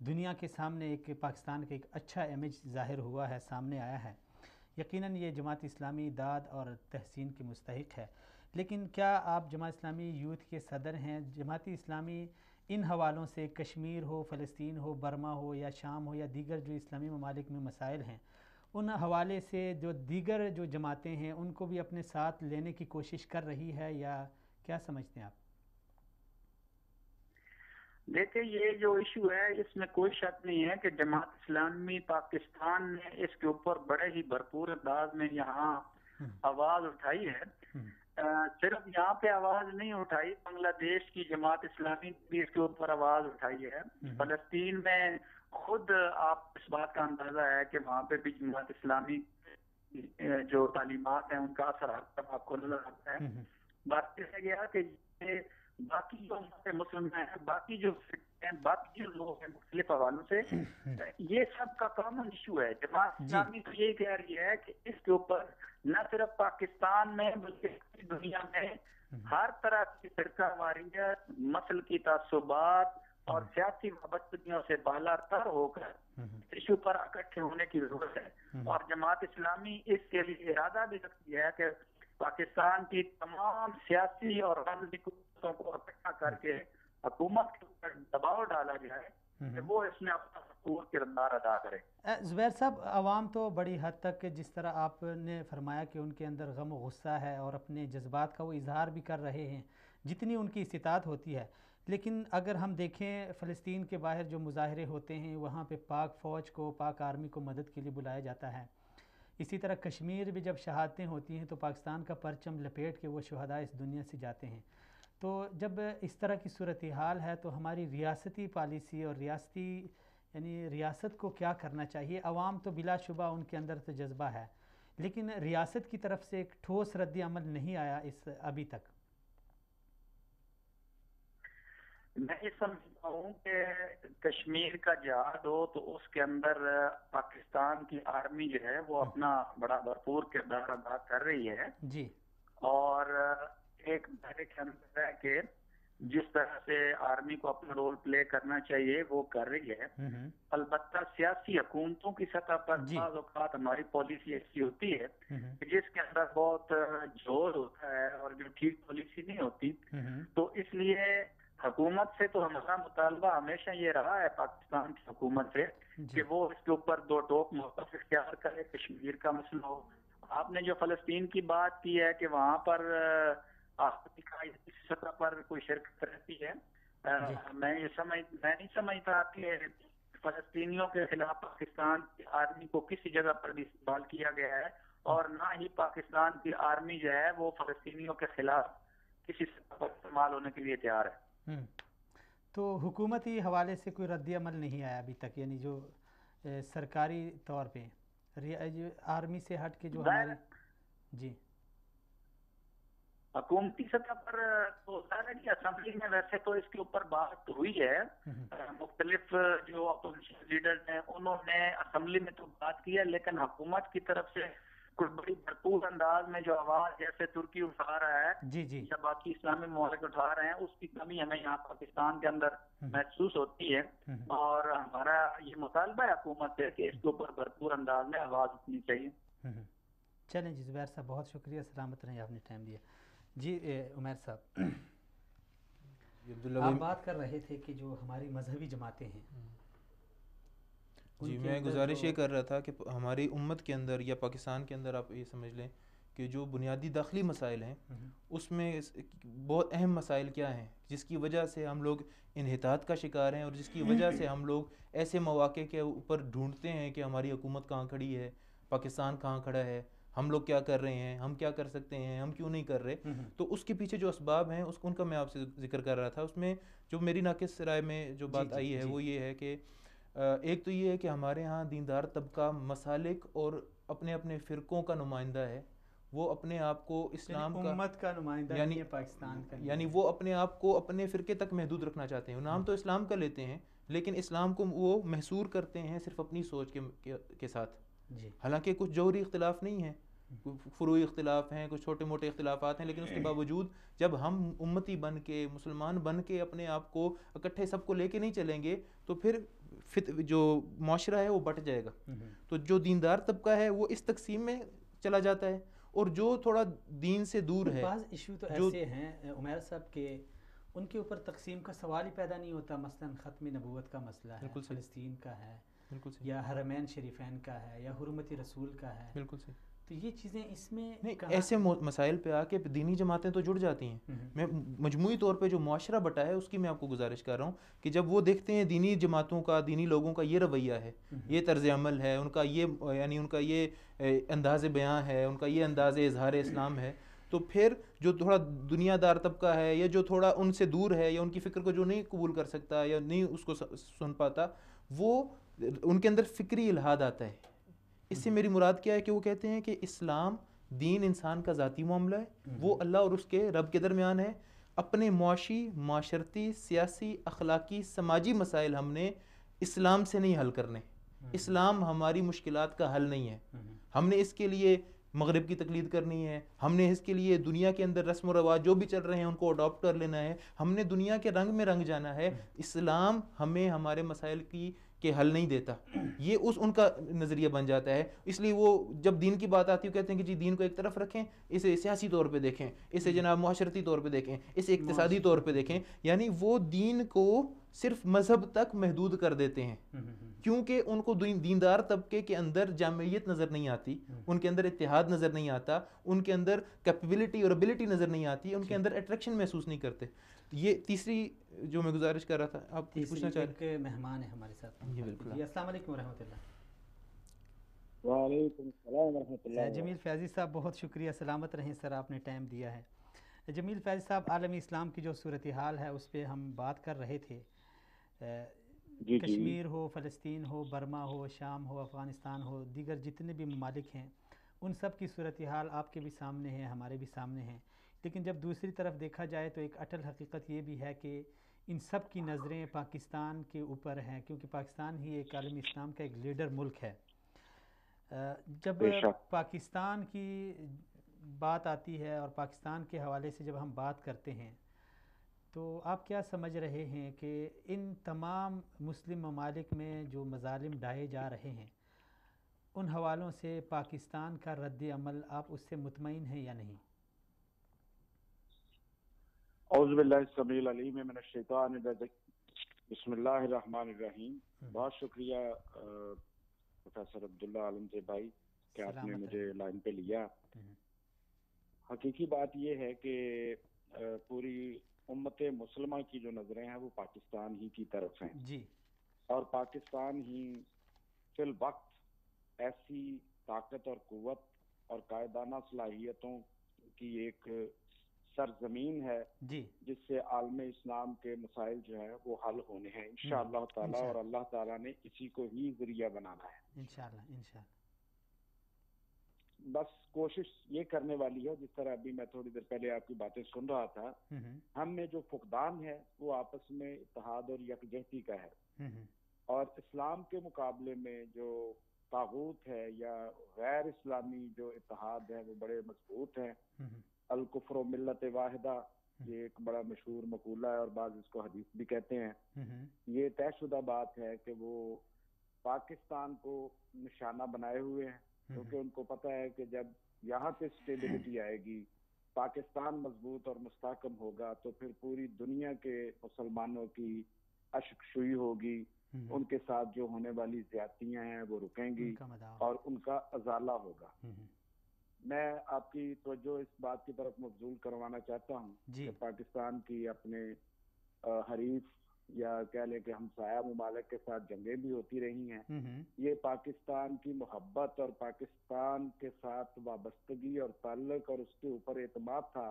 دنیا کے سامنے ایک پاکستان کا ایک اچھا امیج ظاہر ہوا ہے، سامنے آیا ہے۔ یقیناً یہ جماعت اسلامی داد اور تحسین کی مستحق ہے، لیکن کیا آپ جماعت اسلامی یوتھ کے صدر ہیں؟ جماعت اسلامی ان حوالوں سے کشمیر ہو، فلسطین ہو، برما ہو یا شام ہو یا دیگر جو اسلامی ممالک میں مسائل ہیں، ان حوالے سے جو دیگر جو جماعتیں ہیں ان کو بھی اپنے ساتھ لینے کی کوشش کر رہی ہے، یا کیا سمجھتے ہیں آپ؟ دیکھیں، یہ جو ایشو ہے اس میں کوئی شک نہیں ہے کہ جماعت اسلامی پاکستان نے اس کے اوپر بڑے ہی بھرپور انداز میں یہاں آواز اٹھائی ہے۔ صرف یہاں پہ آواز نہیں اٹھائی، بنگلہ دیش کی جماعت اسلامی نے بھی اس کے اوپر آواز اٹھائی ہے۔ فلسطین میں خود آپ اس بات کا اندازہ ہے کہ وہاں پہ بھی جماعت اسلامی جو تعلیمات ہیں ان کا اثر آپ کو نظر آتا ہے۔ بات یہ گیا کہ باقی جو مسلمان ہیں، باقی جو ہیں، باقی جو لوگ ہیں مختلف حوالوں سے، یہ سب کا کامن ایشو ہے۔ جماعت اسلامی تو یہ کہہ رہی ہے کہ اس کے اوپر نہ صرف پاکستان میں بلکہ دنیا میں ہر طرح کی فرقہ واریت، مسل کی تعصبات اور سیاسی وابستگیوں سے بالا تر ہو کر ایشو پر اکٹھے ہونے کی ضرورت ہے، اور جماعت اسلامی اس کے لیے ارادہ بھی رکھتی ہے کہ پاکستان کی تمام سیاسی اور عالمی قوتوں کو اکٹھا کر کے حکومت کے اوپر دباؤ ڈالا جائے کہ وہ اس میں اپنا بھرپور کردار ادا کرے۔ زبیر صاحب، عوام تو بڑی حد تک جس طرح آپ نے فرمایا کہ ان کے اندر غم و غصہ ہے اور اپنے جذبات کا وہ اظہار بھی کر رہے ہیں جتنی ان کی استطاعت ہوتی ہے، لیکن اگر ہم دیکھیں فلسطین کے باہر جو مظاہرے ہوتے ہیں وہاں پہ پاک فوج کو، پاک آرمی کو مدد کے لیے بلایا جاتا ہے۔ اسی طرح کشمیر بھی جب شہادتیں ہوتی ہیں تو پاکستان کا پرچم لپیٹ کے وہ شہداء اس دنیا سے جاتے ہیں۔ تو جب اس طرح کی صورتحال ہے تو ہماری ریاستی پالیسی اور یعنی ریاست کو کیا کرنا چاہیے؟ عوام تو بلا شبہ ان کے اندر تو جذبہ ہے، لیکن ریاست کی طرف سے ایک ٹھوس رد عمل نہیں آیا ابھی تک۔ میں یہ سمجھتا ہوں کہ کشمیر کا جہاد ہو تو اس کے اندر پاکستان کی آرمی جو ہے وہ اپنا بڑا بھرپور کردار ادا کر رہی ہے جی، اور ایک دائرے کے اندر ہے کہ جس طرح سے آرمی کو اپنا رول پلے کرنا چاہیے وہ کر رہی ہے۔ البتہ سیاسی حکومتوں کی سطح پر بعض اوقات ہماری پالیسی ایسی ہوتی ہے جس کے اندر بہت زور ہوتا ہے اور جو ٹھیک پالیسی نہیں ہوتی، تو اس لیے حکومت سے تو ہمارا مطالبہ ہمیشہ یہ رہا ہے پاکستان کی حکومت سے کہ وہ اس کے اوپر دو ٹوک موقف اختیار کرے۔ کشمیر کا مسئلہ ہو، آپ نے جو فلسطین کی بات کی ہے کہ وہاں پر سطح پر کوئی شرکت رہتی ہے، میں نہیں سمجھتا کہ فلسطینیوں کے خلاف پاکستان کی آرمی کو کسی جگہ پر بھی استعمال کیا گیا ہے، اور نہ ہی پاکستان کی آرمی جو ہے وہ فلسطینیوں کے خلاف کسی سطح پر استعمال ہونے کے لیے تیار ہے. تو حکومتی حوالے سے کوئی رد عمل نہیں آیا ابھی تک، یعنی جو سرکاری طور پہ آرمی سے ہٹ کے جو ہماری جی حکومتی سطح پر تو ظاہر ہے کہ اسمبلی میں ویسے تو اس کے اوپر بات ہوئی ہے. مختلف جو اپوزیشن لیڈرز ہیں انہوں نے اسمبلی میں تو بات کی ہے، لیکن حکومت کی طرف سے کچھ بڑی بھرپور انداز میں جو آواز جیسے ترکی اٹھا رہا ہے جی جی یا باقی اسلامی ممالک اٹھا رہے ہیں، اس کی کمی ہمیں یہاں پاکستان کے اندر محسوس ہوتی ہے. اور ہمارا یہ مطالبہ ہے حکومت سے کہ اس کے اوپر بھرپور انداز میں آواز اٹھنی چاہیے. چلیں جی زبیر صاحب بہت شکریہ، سلامت رہیں، آپ نے ٹائم دیا. جی عمیر صاحب آپ بات کر رہے تھے کہ جو ہماری مذہبی جماعتیں ہیں. جی میں گزارش یہ کر رہا تھا کہ ہماری امت کے اندر یا پاکستان کے اندر آپ یہ سمجھ لیں کہ جو بنیادی داخلی مسائل ہیں اس میں بہت اہم مسائل کیا ہیں جس کی وجہ سے ہم لوگ انحطاط کا شکار ہیں، اور جس کی وجہ سے ہم لوگ ایسے مواقع کے اوپر ڈھونڈتے ہیں کہ ہماری حکومت کہاں کھڑی ہے، پاکستان کہاں کھڑا ہے، ہم لوگ کیا کر رہے ہیں، ہم کیا کر سکتے ہیں، ہم کیوں نہیں کر رہے. تو اس کے پیچھے جو اسباب ہیں ان کا میں آپ سے ذکر کر رہا تھا. اس میں جو میری ناقص رائے میں جو بات آئی ہے وہ یہ ہے کہ ایک تو یہ ہے کہ ہمارے ہاں دیندار طبقہ مسالک اور اپنے اپنے فرقوں کا نمائندہ ہے، وہ اپنے آپ کو اسلام کا امت کا نمائندہ نہیں ہے، پاکستان کا یعنی وہ اپنے آپ کو اپنے فرقے تک محدود رکھنا چاہتے ہیں. نام تو اسلام کا لیتے ہیں لیکن اسلام کو وہ محصور کرتے ہیں صرف اپنی سوچ کے ساتھ. حالانکہ کچھ جوہری اختلاف نہیں ہیں، فروعی اختلاف ہیں، کچھ چھوٹے موٹے اختلافات ہیں، لیکن اس کے باوجود جب ہم امتی بن کے مسلمان بن کے اپنے آپ کو اکٹھے سب کو لے کے نہیں چلیں گے تو پھر جو معاشرہ ہے وہ بٹ جائے گا. تو جو دیندار طبقہ ہے وہ اس تقسیم میں چلا جاتا ہے، اور جو تھوڑا دین سے دور ہے. بعض ایشو تو ایسے ہیں عمیر صاحب کہ ان کے اوپر تقسیم کا سوال ہی پیدا نہیں ہوتا. مثلا ختم نبوت کا مسئلہ ہے، فلسطین کا ہے، یا حرمین شریفین کا ہے، یا حرمت رسول کا ہے. بالکل صحیح. تو یہ چیزیں اس میں ایسے مسائل پہ آ کے دینی جماعتیں تو جڑ جاتی ہیں. میں مجموعی طور پہ جو معاشرہ بٹا ہے اس کی میں آپ کو گزارش کر رہا ہوں کہ جب وہ دیکھتے ہیں دینی جماعتوں کا، دینی لوگوں کا یہ رویہ ہے، یہ طرز عمل ہے ان کا، یہ یعنی ان کا یہ انداز بیان ہے، ان کا یہ انداز اظہار اسلام ہے، تو پھر جو تھوڑا دنیا دار طبقہ ہے یا جو تھوڑا ان سے دور ہے یا ان کی فکر کو جو نہیں قبول کر سکتا یا نہیں اس کو سن پاتا، وہ ان کے اندر فکری الحاد آتا ہے. اس سے میری مراد کیا ہے کہ وہ کہتے ہیں کہ اسلام دین انسان کا ذاتی معاملہ ہے، وہ اللہ اور اس کے رب کے درمیان ہے. اپنے معاشی، معاشرتی، سیاسی، اخلاقی، سماجی مسائل ہم نے اسلام سے نہیں حل کرنے. اسلام ہماری مشکلات کا حل نہیں ہے. ہم نے اس کے لیے مغرب کی تقلید کرنی ہے، ہم نے اس کے لیے دنیا کے اندر رسم و رواج جو بھی چل رہے ہیں ان کو اڈاپٹ کر لینا ہے، ہم نے دنیا کے رنگ میں رنگ جانا ہے. اسلام ہمیں ہمارے مسائل کے حل نہیں دیتا. یہ ان کا نظریہ بن جاتا ہے. اس لیے وہ جب دین کی بات آتی ہے کہتے ہیں کہ جی دین کو ایک طرف رکھیں، اسے سیاسی طور پہ دیکھیں، اسے جناب معاشرتی طور پہ دیکھیں، اسے اقتصادی طور پہ دیکھیں. یعنی وہ دین کو صرف مذہب تک محدود کر دیتے ہیں، کیونکہ ان کو دیندار طبقے کے اندر جامعیت نظر نہیں آتی، ان کے اندر اتحاد نظر نہیں آتا، ان کے اندر کیپیبلٹی اور ابیلٹی نظر نہیں آتی، ان کے اندر اٹریکشن محسوس نہیں کرتے. یہ تیسری جو میں گزارش کر رہا تھا. آپ پوچھنا چاہ رہے ہیں؟ مہمان ہے ہمارے ساتھ. جی بالکل. جی السلام علیکم ورحمۃ اللہ. وعلیکم السلام ورحمۃ اللہ. جمیل فیضی صاحب بہت شکریہ، سلامت رہیں سر، آپ نے ٹائم دیا ہے. جمیل فیضی صاحب عالمی اسلام کی جو صورتحال ہے اس پہ ہم بات کر رہے تھے. کشمیر ہو، فلسطین ہو، برما ہو، شام ہو، افغانستان ہو، دیگر جتنے بھی ممالک ہیں ان سب کی صورتحال آپ کے بھی سامنے ہے، ہمارے بھی سامنے ہیں. لیکن جب دوسری طرف دیکھا جائے تو ایک اٹل حقیقت یہ بھی ہے کہ ان سب کی نظریں پاکستان کے اوپر ہیں، کیونکہ پاکستان ہی ایک عالمی اسلام کا ایک لیڈر ملک ہے. جب پاکستان کی بات آتی ہے اور پاکستان کے حوالے سے جب ہم بات کرتے ہیں تو آپ کیا سمجھ رہے ہیں کہ ان تمام مسلم ممالک میں جو مظالم ڈھائے جا رہے ہیں ان حوالوں سے پاکستان کا رد عمل آپ اس سے مطمئن ہیں یا نہیں؟ اعوذ باللہ السمیع العلیم من الشیطان الرجیم، بسم اللہ الرحمن الرحیم. بہت شکریہ پروفیسر عبداللہ عالمزی بھائی کہ آپ نے مجھے لائن پہ لیا. حقیقی بات یہ ہے کہ پوری امت مسلمہ کی جو نظریں ہیں وہ پاکستان ہی کی طرف ہیں جی، اور پاکستان ہی فی الوقت ایسی طاقت اور قوت اور قائدانہ صلاحیتوں کی ایک سرزمین ہے جی جس سے عالم اسلام کے مسائل جو ہیں وہ حل ہونے ہیں انشاءاللہ تعالیٰ، اور اللہ تعالیٰ نے اسی کو ہی ذریعہ بنانا ہے انشاءاللہ بس کوشش یہ کرنے والی ہے، جس طرح ابھی میں تھوڑی دیر پہلے آپ کی باتیں سن رہا تھا، ہم میں جو فقدان ہے وہ آپس میں اتحاد اور یکجہتی کا ہے، اور اسلام کے مقابلے میں جو طاغوت ہے یا غیر اسلامی جو اتحاد ہے وہ بڑے مضبوط ہیں۔ الکفر و ملت واحدہ یہ ایک بڑا مشہور مقولہ ہے، اور بعض اس کو حدیث بھی کہتے ہیں۔ یہ طے شدہ بات ہے کہ وہ پاکستان کو نشانہ بنائے ہوئے ہیں، کیونکہ ان کو پتہ ہے کہ جب یہاں پہ اسٹیبلٹی آئے گی، پاکستان مضبوط اور مستحکم ہوگا، تو پھر پوری دنیا کے مسلمانوں کی اشک شوئی ہوگی، ان کے ساتھ جو ہونے والی زیادتیاں ہیں وہ رکیں گی اور ان کا ازالہ ہوگا۔ میں آپ کی توجہ اس بات کی طرف مبذول کروانا چاہتا ہوں کہ پاکستان کی اپنے حریف یا کہہ لیں کہ ہمسایہ ممالک کے ساتھ جنگیں بھی ہوتی رہی ہیں، یہ پاکستان کی محبت اور پاکستان کے ساتھ وابستگی اور تعلق اور اس کے اوپر اعتماد تھا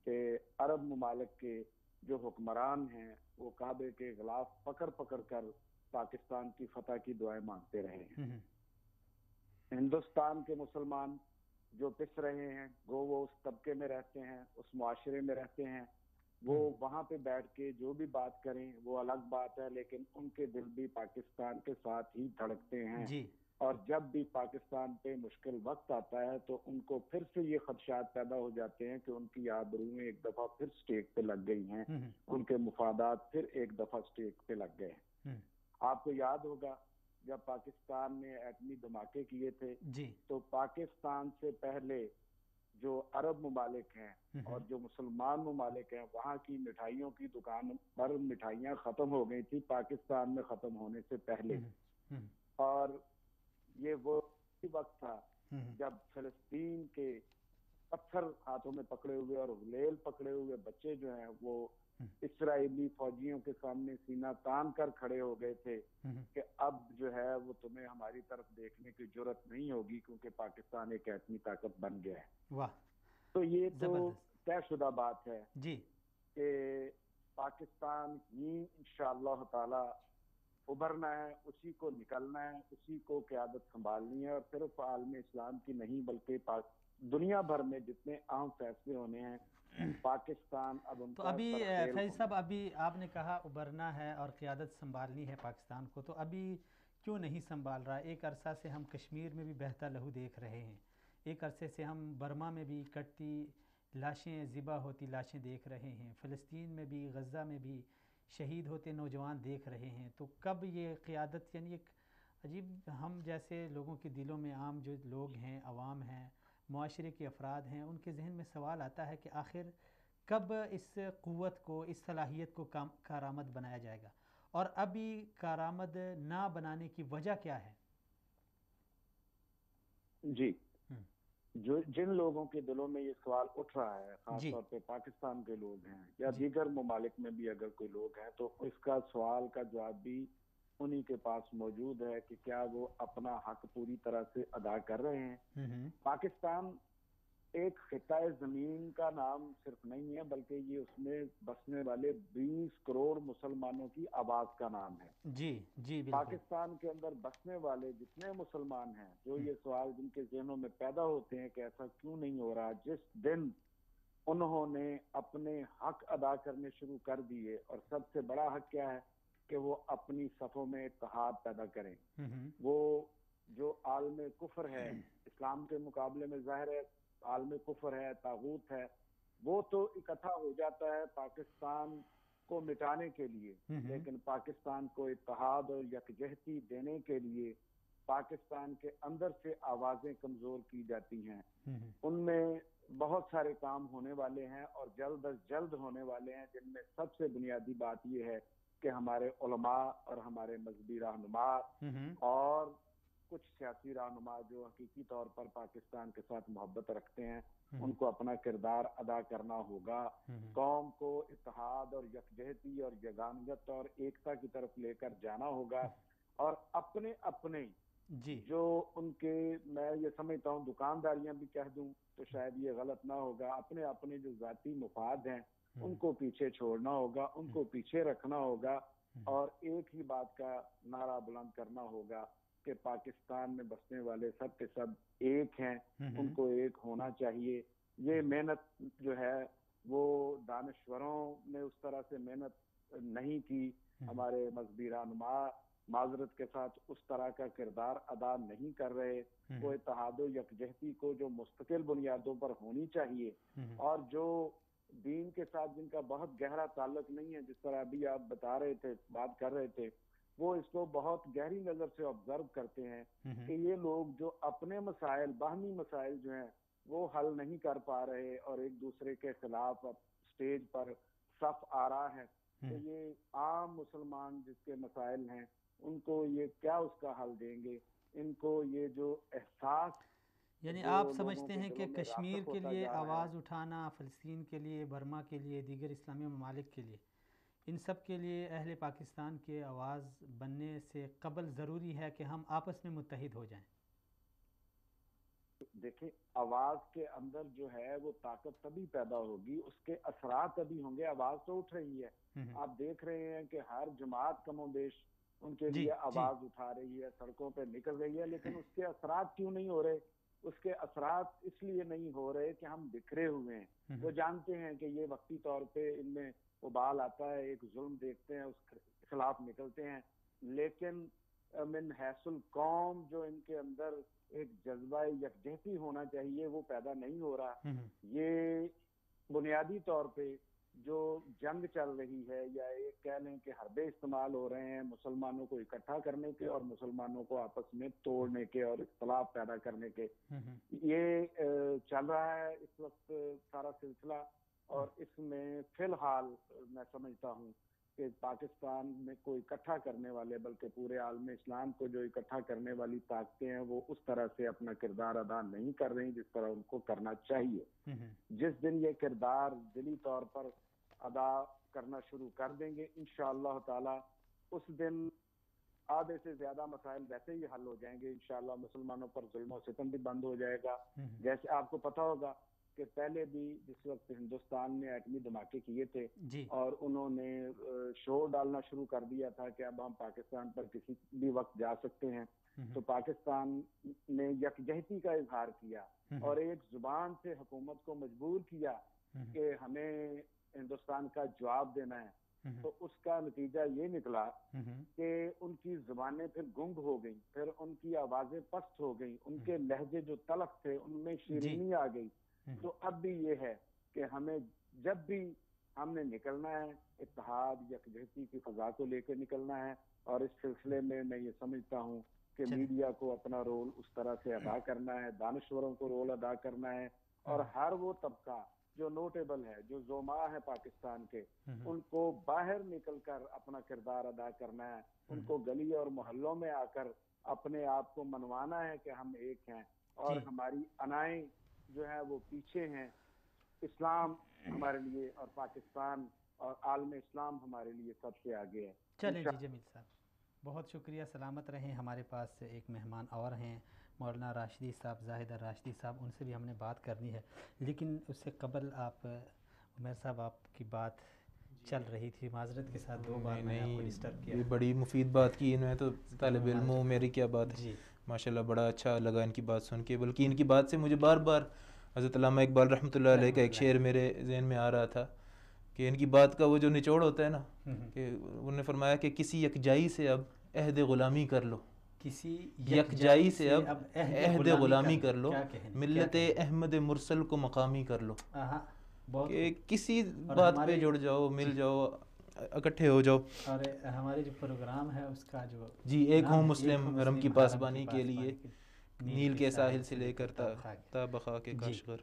کہ عرب ممالک کے جو حکمران ہیں وہ کعبے کے غلاف پکڑ پکڑ کر پاکستان کی فتح کی دعائیں مانگتے رہے ہیں۔ ہندوستان کے مسلمان جو پس رہے ہیں، گو وہ اس طبقے میں رہتے ہیں، اس معاشرے میں رہتے ہیں، وہ وہاں پہ بیٹھ کے جو بھی بات کریں وہ الگ بات ہے، لیکن ان کے دل بھی پاکستان کے ساتھ ہی دھڑکتے ہیں، اور جب بھی پاکستان پہ مشکل وقت آتا ہے تو ان کو پھر سے یہ خدشات پیدا ہو جاتے ہیں کہ ان کی آبروئیں ایک دفعہ پھر سٹیک پہ لگ گئی ہیں، ان کے مفادات پھر ایک دفعہ سٹیک پہ لگ گئے ہیں۔ آپ کو یاد ہوگا جب پاکستان نے ایٹمی دھماکے کیے تھے تو پاکستان سے پہلے جو عرب ممالک ہیں اور جو مسلمان ممالک ہیں وہاں کی مٹھائیوں کی دکان پر مٹھائیاں ختم ہو گئی تھی پاکستان میں ختم ہونے سے پہلے، اور یہ وہ وقت تھا جب فلسطین کے پتھر ہاتھوں میں پکڑے ہوئے اور غلیل پکڑے ہوئے بچے جو ہیں وہ اسرائیلی فوجیوں کے سامنے سینہ تان کر کھڑے ہو گئے تھے کہ اب جو ہے وہ تمہیں ہماری طرف دیکھنے کی جرت نہیں ہوگی کیونکہ پاکستان ایک ایٹمی طاقت بن گیا ہے۔ تو یہ تو طے شدہ بات ہے کہ پاکستان ہی انشاءاللہ تعالی ابھرنا ہے، اسی کو نکلنا ہے، اسی کو قیادت سنبھالنی ہے، اور صرف عالم اسلام کی نہیں بلکہ دنیا بھر میں جتنے اہم فیصلے ہونے ہیں پاکستان اب ان تو کا ابھی سرخیل فیض صاحب، ابھی آپ نے کہا ابھرنا ہے اور قیادت سنبھالنی ہے پاکستان کو، تو ابھی کیوں نہیں سنبھال رہا؟ ایک عرصہ سے ہم کشمیر میں بھی بہتا لہو دیکھ رہے ہیں، ایک عرصے سے ہم برما میں بھی کٹتی لاشیں ذبح ہوتی لاشیں دیکھ رہے ہیں، فلسطین میں بھی غزہ میں بھی شہید ہوتے نوجوان دیکھ رہے ہیں، تو کب یہ قیادت، یعنی ایک عجیب، ہم جیسے لوگوں کے دلوں میں، عام جو لوگ ہیں، عوام ہیں، معاشرے کے افراد ہیں، ان کے ذہن میں سوال آتا ہے کہ آخر کب اس قوت کو، اس صلاحیت کو کارآمد بنایا جائے گا، اور ابھی کارآمد نہ بنانے کی وجہ کیا ہے؟ جی، جن لوگوں کے دلوں میں یہ سوال اٹھ رہا ہے، خاص طور پہ پاکستان کے لوگ ہیں یا دیگر ممالک میں بھی اگر کوئی لوگ ہیں، تو اس کا سوال کا جواب بھی انہی کے پاس موجود ہے کہ کیا وہ اپنا حق پوری طرح سے ادا کر رہے ہیں۔ پاکستان ایک خطہ زمین کا نام صرف نہیں ہے بلکہ یہ اس میں بسنے والے 20 کروڑ مسلمانوں کی آواز کا نام ہے۔ جی پاکستان کے اندر بسنے والے جتنے مسلمان ہیں، جو یہ سوال جن کے ذہنوں میں پیدا ہوتے ہیں کہ ایسا کیوں نہیں ہو رہا، جس دن انہوں نے اپنے حق ادا کرنے شروع کر دیے، اور سب سے بڑا حق کیا ہے کہ وہ اپنی صفوں میں اتحاد پیدا کریں، وہ جو عالم کفر ہے اسلام کے مقابلے میں ظاہر ہے عالم کفر ہے، طاغوت ہے، وہ تو اکٹھا ہو جاتا ہے پاکستان کو مٹانے کے لیے، لیکن پاکستان کو اتحاد اور یکجہتی دینے کے لیے پاکستان کے اندر سے آوازیں کمزور کی جاتی ہیں۔ ان میں بہت سارے کام ہونے والے ہیں اور جلد از جلد ہونے والے ہیں، جن میں سب سے بنیادی بات یہ ہے کہ ہمارے علماء اور ہمارے مذہبی رہنما اور کچھ سیاسی رہنما جو حقیقی طور پر پاکستان کے ساتھ محبت رکھتے ہیں، ان کو اپنا کردار ادا کرنا ہوگا، قوم کو اتحاد اور یکجہتی اور یگانگت اور ایکتا کی طرف لے کر جانا ہوگا، اور اپنے اپنے جی جو ان کے، میں یہ سمجھتا ہوں دکانداریاں بھی کہہ دوں تو شاید یہ غلط نہ ہوگا، اپنے اپنے جو ذاتی مفاد ہیں ان کو پیچھے چھوڑنا ہوگا، ان کو پیچھے رکھنا ہوگا، اور ایک ہی بات کا نعرہ بلند کرنا ہوگا کہ پاکستان میں بسنے والے سب کے سب ایک ہیں، ان کو ایک ہونا چاہیے۔ یہ محنت جو ہے وہ دانشوروں نے اس طرح سے محنت نہیں کی، ہمارے مذہبی رہنما معذرت کے ساتھ اس طرح کا کردار ادا نہیں کر رہے۔ وہ اتحاد و یکجہتی کو جو مستقل بنیادوں پر ہونی چاہیے، اور جو دین کے ساتھ جن کا بہت گہرا تعلق نہیں ہے، جس طرح ابھی آپ بتا رہے تھے، بات کر رہے تھے، وہ اس کو بہت گہری نظر سے آبزرو کرتے ہیں کہ یہ لوگ جو اپنے مسائل، باہمی مسائل جو ہیں وہ حل نہیں کر پا رہے، اور ایک دوسرے کے خلاف سٹیج پر صف آ رہا ہے، تو یہ عام مسلمان جس کے مسائل ہیں ان کو یہ کیا اس کا حل دیں گے؟ ان کو یہ جو احساس، یعنی جو آپ لوگوں سمجھتے کے ہیں کہ دلوں میں کشمیر راسخ کے ہوتا لیے جا رہا ہے۔ آواز اٹھانا، فلسطین کے لیے، برما کے لیے، دیگر اسلامی ممالک کے لیے، ان سب کے لیے اہل پاکستان کی آواز بننے سے قبل ضروری ہے کہ ہم آپس میں متحد ہو جائیں؟ دیکھیں، آواز کے اندر جو ہے وہ طاقت تبھی پیدا ہوگی، اس کے اثرات تبھی ہوں گے۔ آواز تو اٹھ رہی ہے، آپ دیکھ رہے ہیں کہ ہر جماعت کم و بیش ان کے لیے آواز اٹھا رہی ہے، سڑکوں پہ نکل رہی ہے، لیکن اس کے اثرات کیوں نہیں ہو رہے؟ اس کے اثرات اس لیے نہیں ہو رہے کہ ہم بکھرے ہوئے ہیں۔ وہ جانتے ہیں کہ یہ وقتی طور پہ ان میں ابال آتا ہے، ایک ظلم دیکھتے ہیں، اس کے خلاف نکلتے ہیں، لیکن من حیث القوم جو ان کے اندر ایک جذبہ یکجہتی ہونا چاہیے وہ پیدا نہیں ہو رہا۔ یہ بنیادی طور پہ جو جنگ چل رہی ہے، یا ایک کہہ لیں کہ حربے استعمال ہو رہے ہیں مسلمانوں کو اکٹھا کرنے کے اور مسلمانوں کو آپس میں توڑنے کے اور اختلاف پیدا کرنے کے، یہ چل رہا ہے اس وقت سارا سلسلہ۔ اور اس میں فی الحال میں سمجھتا ہوں کہ پاکستان میں کو اکٹھا کرنے والے، بلکہ پورے عالم اسلام کو جو اکٹھا کرنے والی طاقتیں ہیں، وہ اس طرح سے اپنا کردار ادا نہیں کر رہی جس طرح ان کو کرنا چاہیے۔ جس دن یہ کردار دلی طور پر ادا کرنا شروع کر دیں گے انشاءاللہ تعالی، اس دن آدھے سے زیادہ مسائل ویسے ہی حل ہو جائیں گے انشاءاللہ۔ مسلمانوں پر ظلم و ستم بھی بند ہو جائے گا۔ جیسے آپ کو پتہ ہوگا کہ پہلے بھی جس وقت ہندوستان نے ایٹمی دھماکے کیے تھے اور انہوں نے شور ڈالنا شروع کر دیا تھا کہ اب ہم پاکستان پر کسی بھی وقت جا سکتے ہیں، تو پاکستان نے یکجہتی کا اظہار کیا اور ایک زبان سے حکومت کو مجبور کیا کہ ہمیں ہندوستان کا جواب دینا ہے۔ تو اس کا نتیجہ یہ نکلا کہ ان کی زبانیں پھر گنگ ہو گئیں، پھر ان کی آوازیں پست ہو گئیں، ان کے لہجے جو تلخ تھے ان میں شیرینی آ گئی۔ تو اب بھی یہ ہے کہ ہمیں جب بھی ہم نے نکلنا ہے اتحاد یکجہتی کی فضا کو لے کے نکلنا ہے، اور اس سلسلے میں میں یہ سمجھتا ہوں کہ میڈیا کو اپنا رول اس طرح سے ادا کرنا ہے، دانشوروں کو رول ادا کرنا ہے، اور ہر وہ طبقہ جو نوٹیبل ہے، جو زوما ہے پاکستان کے، ان کو باہر نکل کر اپنا کردار ادا کرنا ہے، ان کو گلی اور محلوں میں آ کر اپنے آپ کو منوانا ہے کہ ہم ایک ہیں، اور ہماری انائیں جو ہے وہ پیچھے ہیں۔ اسلام ہمارے لیے اور پاکستان اور عالم اسلام ہمارے لیے سب سے آگے ہے۔ چلیں جی جمیل صاحب، بہت شکریہ، سلامت رہیں۔ ہمارے پاس ایک مہمان اور ہیں، مولانا راشدی صاحب، زاہد راشدی صاحب، ان سے بھی ہم نے بات کرنی ہے، لیکن اس سے قبل آپ عمیر صاحب، آپ کی بات چل رہی تھی، معذرت کے ساتھ 2 بار میں نے آپ کو ڈسٹرب کیا۔ بڑی مفید بات کی انہوں نے، تو طالب علم ہوں، میری کیا بات ہے، ماشاءاللہ بڑا اچھا لگا ان کی بات سن کے، بلکہ ان کی بات سے مجھے بار بار حضرت علامہ اقبال رحمۃ اللہ علیہ کا ایک شعر میرے ذہن میں آ رہا تھا کہ ان کی بات کا وہ جو نچوڑ ہوتا ہے نا، کہ انہوں نے فرمایا کہ کسی یکجائی سے اب عہد غلامی کر لو، کسی یکجائی سے اب عہد غلامی کر لو، ملت احمد مرسل کو مقامی کر لو، کہ کسی بات پہ جڑ جاؤ، مل جاؤ، اکٹھے ہو جاؤ۔ اور ہمارے جو پروگرام ہے اس کا جو ایک ہوں مسلم حرم کی پاسبانی کے لیے، نیل کے ساحل سے لے کر تا بخا کے کاشغر۔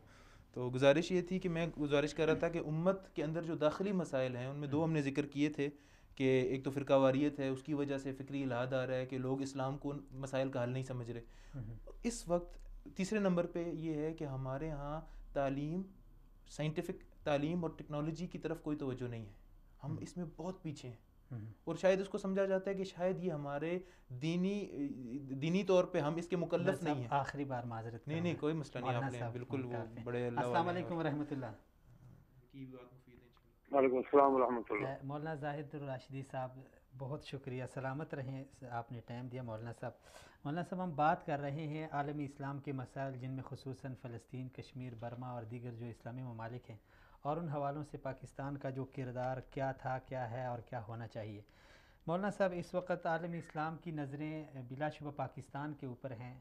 تو گزارش یہ تھی کہ میں گزارش کر رہا تھا کہ امت کے اندر جو داخلی مسائل ہیں ان میں 2 ہم نے ذکر کیے تھے، کہ ایک تو فرقہ واریت ہے، اس کی وجہ سے فکری الحاد آ رہا ہے کہ لوگ اسلام کو مسائل کا حل نہیں سمجھ رہے۔ اس وقت تیسرے نمبر پہ یہ ہے کہ ہمارے ہاں تعلیم، سائنٹیفک تعلیم اور ٹیکنالوجی کی طرف کوئی توجہ نہیں ہے، ہم اس میں بہت پیچھے ہیں۔ اور شاید اس کو سمجھا جاتا ہے کہ شاید یہ ہمارے دینی طور پہ ہم اس کے مکلف نہیں ہیں. آخری بار معذرت. نہیں کوئی مسئلہ نہیں, آپ نے بالکل وہ بڑے اللہ السلام علیکم ورحمۃ اللہ. کی بات مفید ہے. وعلیکم السلام ورحمۃ اللہ. مولانا زاہد الراشدی صاحب بہت شکریہ, سلامت رہیں, آپ نے ٹائم دیا. مولانا صاحب ہم بات کر رہے ہیں عالمی اسلام کے مسائل, جن میں خصوصاً فلسطین, کشمیر, برما اور دیگر جو اسلامی ممالک ہیں, اور ان حوالوں سے پاکستان کا جو کردار کیا تھا, کیا ہے اور کیا ہونا چاہیے. مولانا صاحب, اس وقت عالمی اسلام کی نظریں بلا شبہ پاکستان کے اوپر ہیں,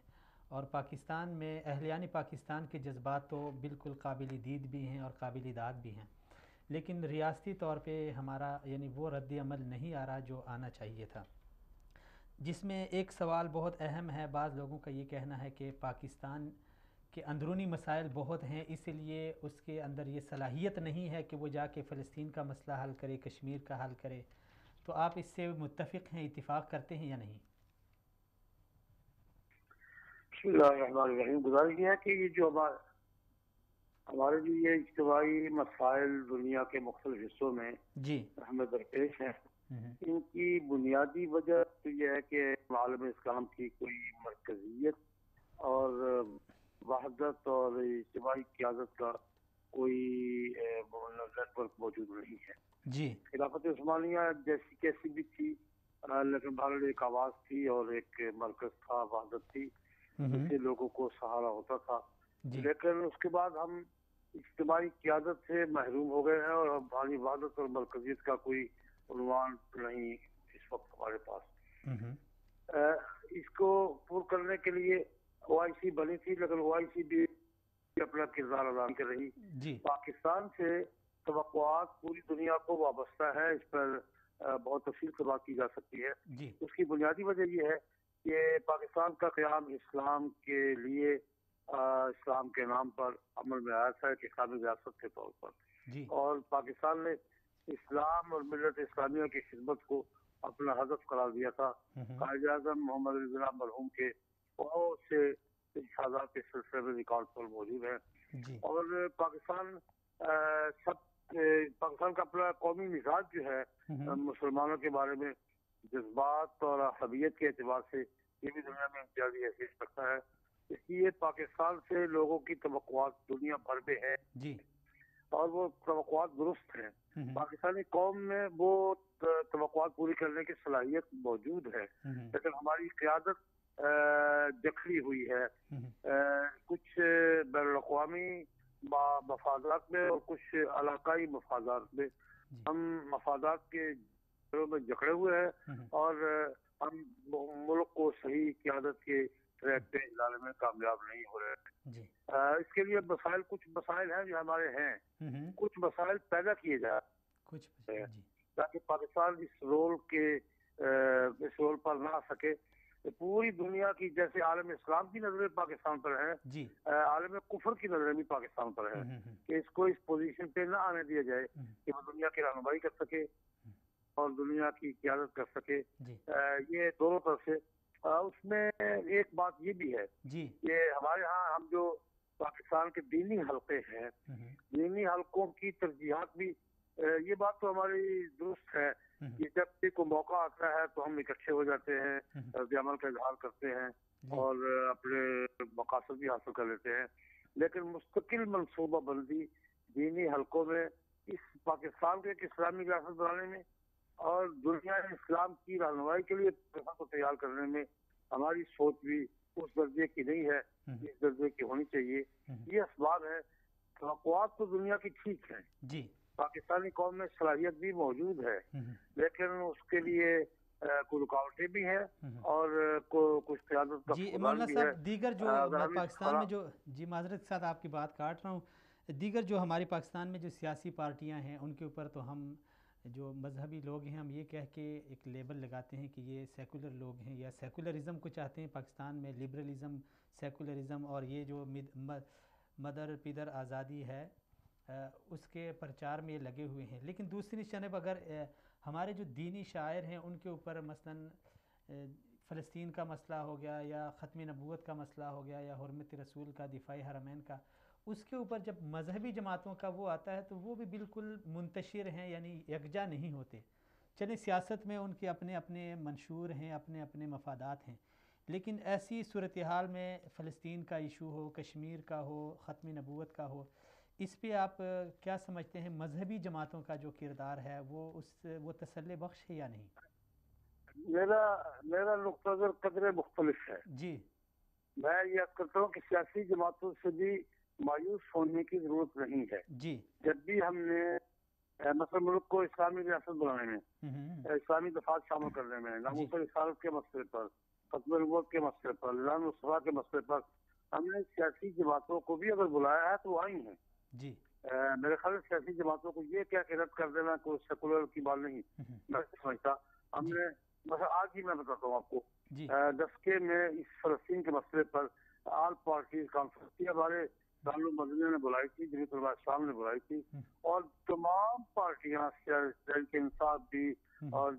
اور پاکستان میں اہلیان پاکستان کے جذبات تو بالکل قابل دید بھی ہیں اور قابل داد بھی ہیں, لیکن ریاستی طور پہ ہمارا یعنی وہ رد عمل نہیں آ رہا جو آنا چاہیے تھا, جس میں ایک سوال بہت اہم ہے. بعض لوگوں کا یہ کہنا ہے کہ پاکستان کے اندرونی مسائل بہت ہیں, اس لیے اس کے اندر یہ صلاحیت نہیں ہے کہ وہ جا کے فلسطین کا مسئلہ حل کرے, کشمیر کا حل کرے. تو آپ اس سے متفق ہیں, اتفاق کرتے ہیں یا نہیں؟ بسم اللہ الرحمن الرحیم. گزارش یہ ہے کہ یہ جو ہمارے جو یہ اجتماعی مسائل دنیا کے مختلف حصوں میں جی ہمیں درپیش ہیں, ان کی بنیادی وجہ تو یہ ہے کہ عالم اسلام کی کوئی مرکزیت اور وحدت اور اجتماعی قیادت کا کوئی نیٹ ورک موجود نہیں ہے. جی, خلافت عثمانیہ جیسی کیسی بھی تھی, لیکن بہرحال ایک آواز تھی اور ایک مرکز تھا, وحدت تھی, اس سے لوگوں کو سہارا ہوتا تھا. لیکن اس کے بعد ہم اجتماعی قیادت سے محروم ہو گئے ہیں, اور ہماری وحدت اور مرکزیت کا کوئی عنوان نہیں اس وقت ہمارے پاس. اس کو پور کرنے کے لیے OIC بنی تھی, لیکن OIC بھی اپنا کردار ادا کر رہی. پاکستان سے توقعات پوری دنیا کو وابستہ ہے, اس پر بہت تفصیل سے بات کی جا سکتی ہے. اس کی بنیادی وجہ یہ ہے کہ پاکستان کا قیام اسلام کے لیے اسلام کے نام پر عمل میں آیا تھا, کہ اسلامی ریاست کے طور پر, اور پاکستان نے اسلام اور ملت اسلامیہ کی خدمت کو اپنا ہدف قرار دیا تھا. قائد اعظم محمد علی جناح مرحوم کے بہت سے ارشادات کے سلسلے میں ریکارڈ پر موجود ہیں. اور پاکستان کا اپنا قومی مزاج جو ہے مسلمانوں کے بارے میں جذبات اور عصبیت کے اعتبار سے یہ بھی دنیا میں امتیازی حیثیت رکھتا ہے. اس لیے پاکستان سے لوگوں کی توقعات دنیا بھر میں ہے, اور وہ توقعات درست ہیں. پاکستانی قوم میں وہ توقعات پوری کرنے کی صلاحیت موجود ہے, لیکن ہماری قیادت جکڑی ہوئی ہے. کچھ بین الاقوامی مفادات میں اور کچھ علاقائی مفادات میں ہم مفادات کے گھروں میں جکڑے ہوئے ہیں, اور ہم ملک کو صحیح قیادت کے ٹریک پہ لانے میں کامیاب نہیں ہو رہے. اس کے لیے کچھ مسائل ہیں جو ہمارے ہیں, کچھ مسائل پیدا کیے جائیں تاکہ پاکستان اس رول پر نہ آ سکے. پوری دنیا کی جیسے عالم اسلام کی نظریں پاکستان پر ہیں, عالم کفر کی نظریں بھی پاکستان پر ہیں, کہ اس کو اس پوزیشن پہ نہ آنے دیا جائے کہ وہ دنیا کی رہنمائی کر سکے اور دنیا کی قیادت کر سکے. یہ دونوں طرف سے. اس میں ایک بات یہ بھی ہے کہ ہمارے ہاں ہم جو پاکستان کے دینی حلقے ہیں, دینی حلقوں کی ترجیحات بھی, یہ بات تو ہماری درست ہے کہ جب بھی کوئی موقع آتا ہے تو ہم اکٹھے ہو جاتے ہیں, رد عمل کا اظہار کرتے ہیں اور اپنے مقاصد بھی حاصل کر لیتے ہیں. لیکن مستقل منصوبہ بندی دینی حلقوں میں اس پاکستان کو ایک اسلامی ریاست بنانے میں اور دنیا اسلام کی رہنمائی کے لیے کو تیار کرنے میں ہماری سوچ بھی اس درجے کی نہیں ہے جس درجے کی ہونی چاہیے. یہ اسباب ہے. توقعات تو دنیا کی ٹھیک ہیں, پاکستانی قوم میں صلاحیت بھی موجود ہے, لیکن اس کے لیے کچھ رکاوٹیں بھی ہیں اور کچھ قیادت کا مولانا صاحب دیگر جو پاکستان میں جو معذرت کے ساتھ آپ کی بات کاٹ رہا ہوں, دیگر جو ہماری پاکستان میں جو سیاسی پارٹیاں ہیں ان کے اوپر تو ہم جو مذہبی لوگ ہیں ہم یہ کہہ کے ایک لیبل لگاتے ہیں کہ یہ سیکولر لوگ ہیں یا سیکولرزم کو چاہتے ہیں پاکستان میں, لبرلزم, سیکولرزم, اور یہ جو مدر پیدر آزادی ہے اس کے پرچار میں یہ لگے ہوئے ہیں. لیکن دوسری جانب اگر ہمارے جو دینی شاعر ہیں ان کے اوپر مثلاً فلسطین کا مسئلہ ہو گیا یا ختم نبوت کا مسئلہ ہو گیا یا حرمت رسول کا, دفاع حرمین کا, اس کے اوپر جب مذہبی جماعتوں کا وہ آتا ہے تو وہ بھی بالکل منتشر ہیں, یعنی یکجا نہیں ہوتے. چلیں سیاست میں ان کے اپنے اپنے منشور ہیں، اپنے اپنے مفادات ہیں، لیکن ایسی صورتحال میں فلسطین کا ایشو ہو، کشمیر کا ہو، ختم نبوت کا ہو، اس پہ آپ کیا سمجھتے ہیں مذہبی جماعتوں کا جو کردار ہے وہ تسلی بخش ہے یا نہیں؟ میرا نقطہ نظر قدرے مختلف ہے. جی میں یہ کرتا ہوں کہ سیاسی جماعتوں سے بھی مایوس ہونے کی ضرورت نہیں ہے. جی جب بھی ہم نے مثلا ملک کو اسلامی ریاست بنانے میں، اسلامی دفعات شامل کرنے میں، ناموس رسالت کے مسئلے پر، ختم نبوت کے مسئلے پر، اعلان مصطفیٰ کے مسئلے پر، ہم نے سیاسی جماعتوں کو بھی اگر بلایا ہے تو وہ آئی ہیں. جی میرے خیال سے سیاسی جماعتوں کو یہ کیا کہ رد کر دینا کوئی سیکولر کی بات نہیں میں سمجھتا. ہم نے مثلا آج ہی میں بتاتا ہوں آپ کو، دسکے میں اس فلسطین کے مسئلے پر آل پارٹیز کانفرنس تھی، ہمارے دارالعلوم مدینہ نے بلائی تھی، جمعیت علماء اسلام نے بلائی تھی، اور تمام پارٹیاں تحریک انصاف بھی اور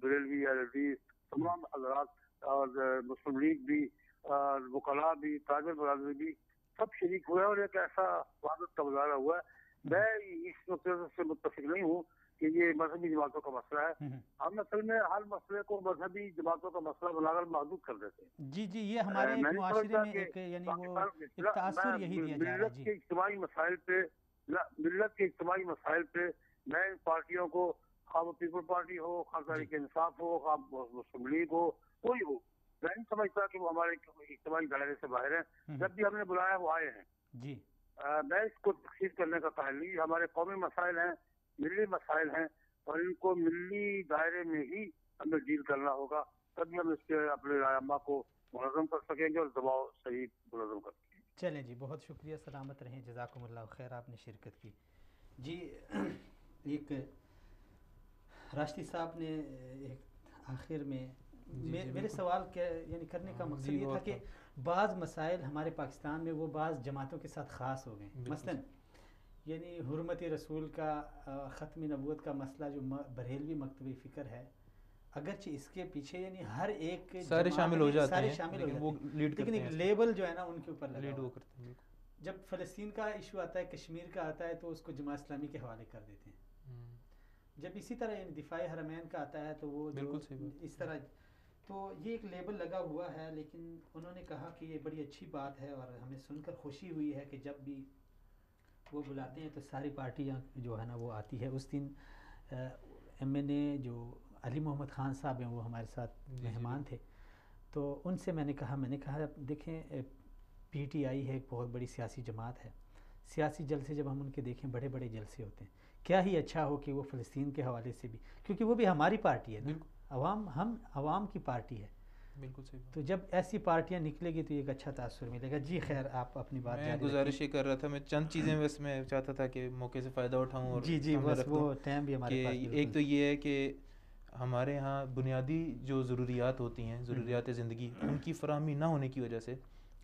بریلوی LLD تمام حضرات اور مسلم لیگ بھی اور وکلاء بھی، تاجر برادری بھی سب شریک ہوئے اور ایک ایسا وحدت کا مظاہرہ ہوا ہے. میں اس نقطے سے متفق نہیں ہوں کہ یہ مذہبی جماعتوں کا مسئلہ ہے. ہم اصل میں ہر مسئلے کو مذہبی جماعتوں کا مسئلہ بنا کر محدود کر دیتے ہیں. جی یہ ہمارے معاشرے میں ایک یعنی وہ ایک تاثر یہی دیا جا رہا ہے. ملت کے اجتماعی مسائل پہ میں ان پارٹیوں کو، خواہ وہ پیپل پارٹی ہو، خواہ تحریک انصاف ہو، خواہ مسلم لیگ ہو، کوئی ہو، میں نہیں سمجھتا کہ وہ ہمارے اجتماعی دائرے سے باہر ہیں. جب بھی ہم نے بلایا وہ آئے ہیں. جی میں اس کو تخصیص کرنے کا قائل نہیں. ہمارے قومی مسائل ہیں، ملی مسائل ہیں، اور ان کو ملی دائرے میں ہی ہمیں ڈیل کرنا ہوگا، تبھی ہم اس کے اپنے رائے کو منظم کر سکیں گے اور دباؤ صحیح منظم کر سکیں گے. چلیں جی، بہت شکریہ، سلامت رہیں، جزاکم اللہ خیر، آپ نے شرکت کی. جی ایک راشدی صاحب نے ایک آخر میں میرے سوال یعنی کرنے کا مقصد یہ تھا کہ بعض مسائل ہمارے پاکستان میں وہ بعض جماعتوں کے ساتھ خاص ہو گئے. مثلاً یعنی حرمت رسول کا، ختم نبوت کا مسئلہ جو بریلوی مکتبی فکر ہے، اگرچہ اس کے پیچھے یعنی ہر ایک سارے شامل ہو جاتے ہیں، لیکن ایک لیبل جو ہے نا ان کے اوپر لیڈ وہ کرتے ہیں. جب فلسطین کا ایشو آتا ہے، کشمیر کا آتا ہے، تو اس کو جماعت اسلامی کے حوالے کر دیتے ہیں. جب اسی طرح یعنی دفاع حرمین کا آتا ہے تو وہ اس طرح، تو یہ ایک لیبل لگا ہوا ہے. لیکن انہوں نے کہا کہ یہ بڑی اچھی بات ہے اور ہمیں سن کر خوشی ہوئی ہے کہ جب بھی وہ بلاتے ہیں تو ساری پارٹیاں جو ہے نا وہ آتی ہے. اس دن MNA جو علی محمد خان صاحب ہیں وہ ہمارے ساتھ مہمان تھے، تو ان سے میں نے کہا دیکھیں PTI ہے، ایک بہت بڑی سیاسی جماعت ہے. سیاسی جلسے جب ہم ان کے دیکھیں بڑے بڑے جلسے ہوتے ہیں، کیا ہی اچھا ہو کہ وہ فلسطین کے حوالے سے بھی، کیونکہ وہ بھی ہماری پارٹی ہے نا، ہم عوام کی پارٹی ہے. بالکل صحیح. تو جب ایسی پارٹیاں نکلے گی تو ایک اچھا تاثر ملے گا. جی خیر، آپ اپنی بات میں گزارش یہ کر رہا تھا، میں چند چیزیں بس میں چاہتا تھا کہ موقع سے فائدہ اٹھاؤں. اور جی بس وہ ٹائم بھی ہمارے پاس. ایک تو یہ ہے کہ ہمارے ہاں بنیادی جو ضروریات ہوتی ہیں، ضروریات زندگی، ان کی فراہمی نہ ہونے کی وجہ سے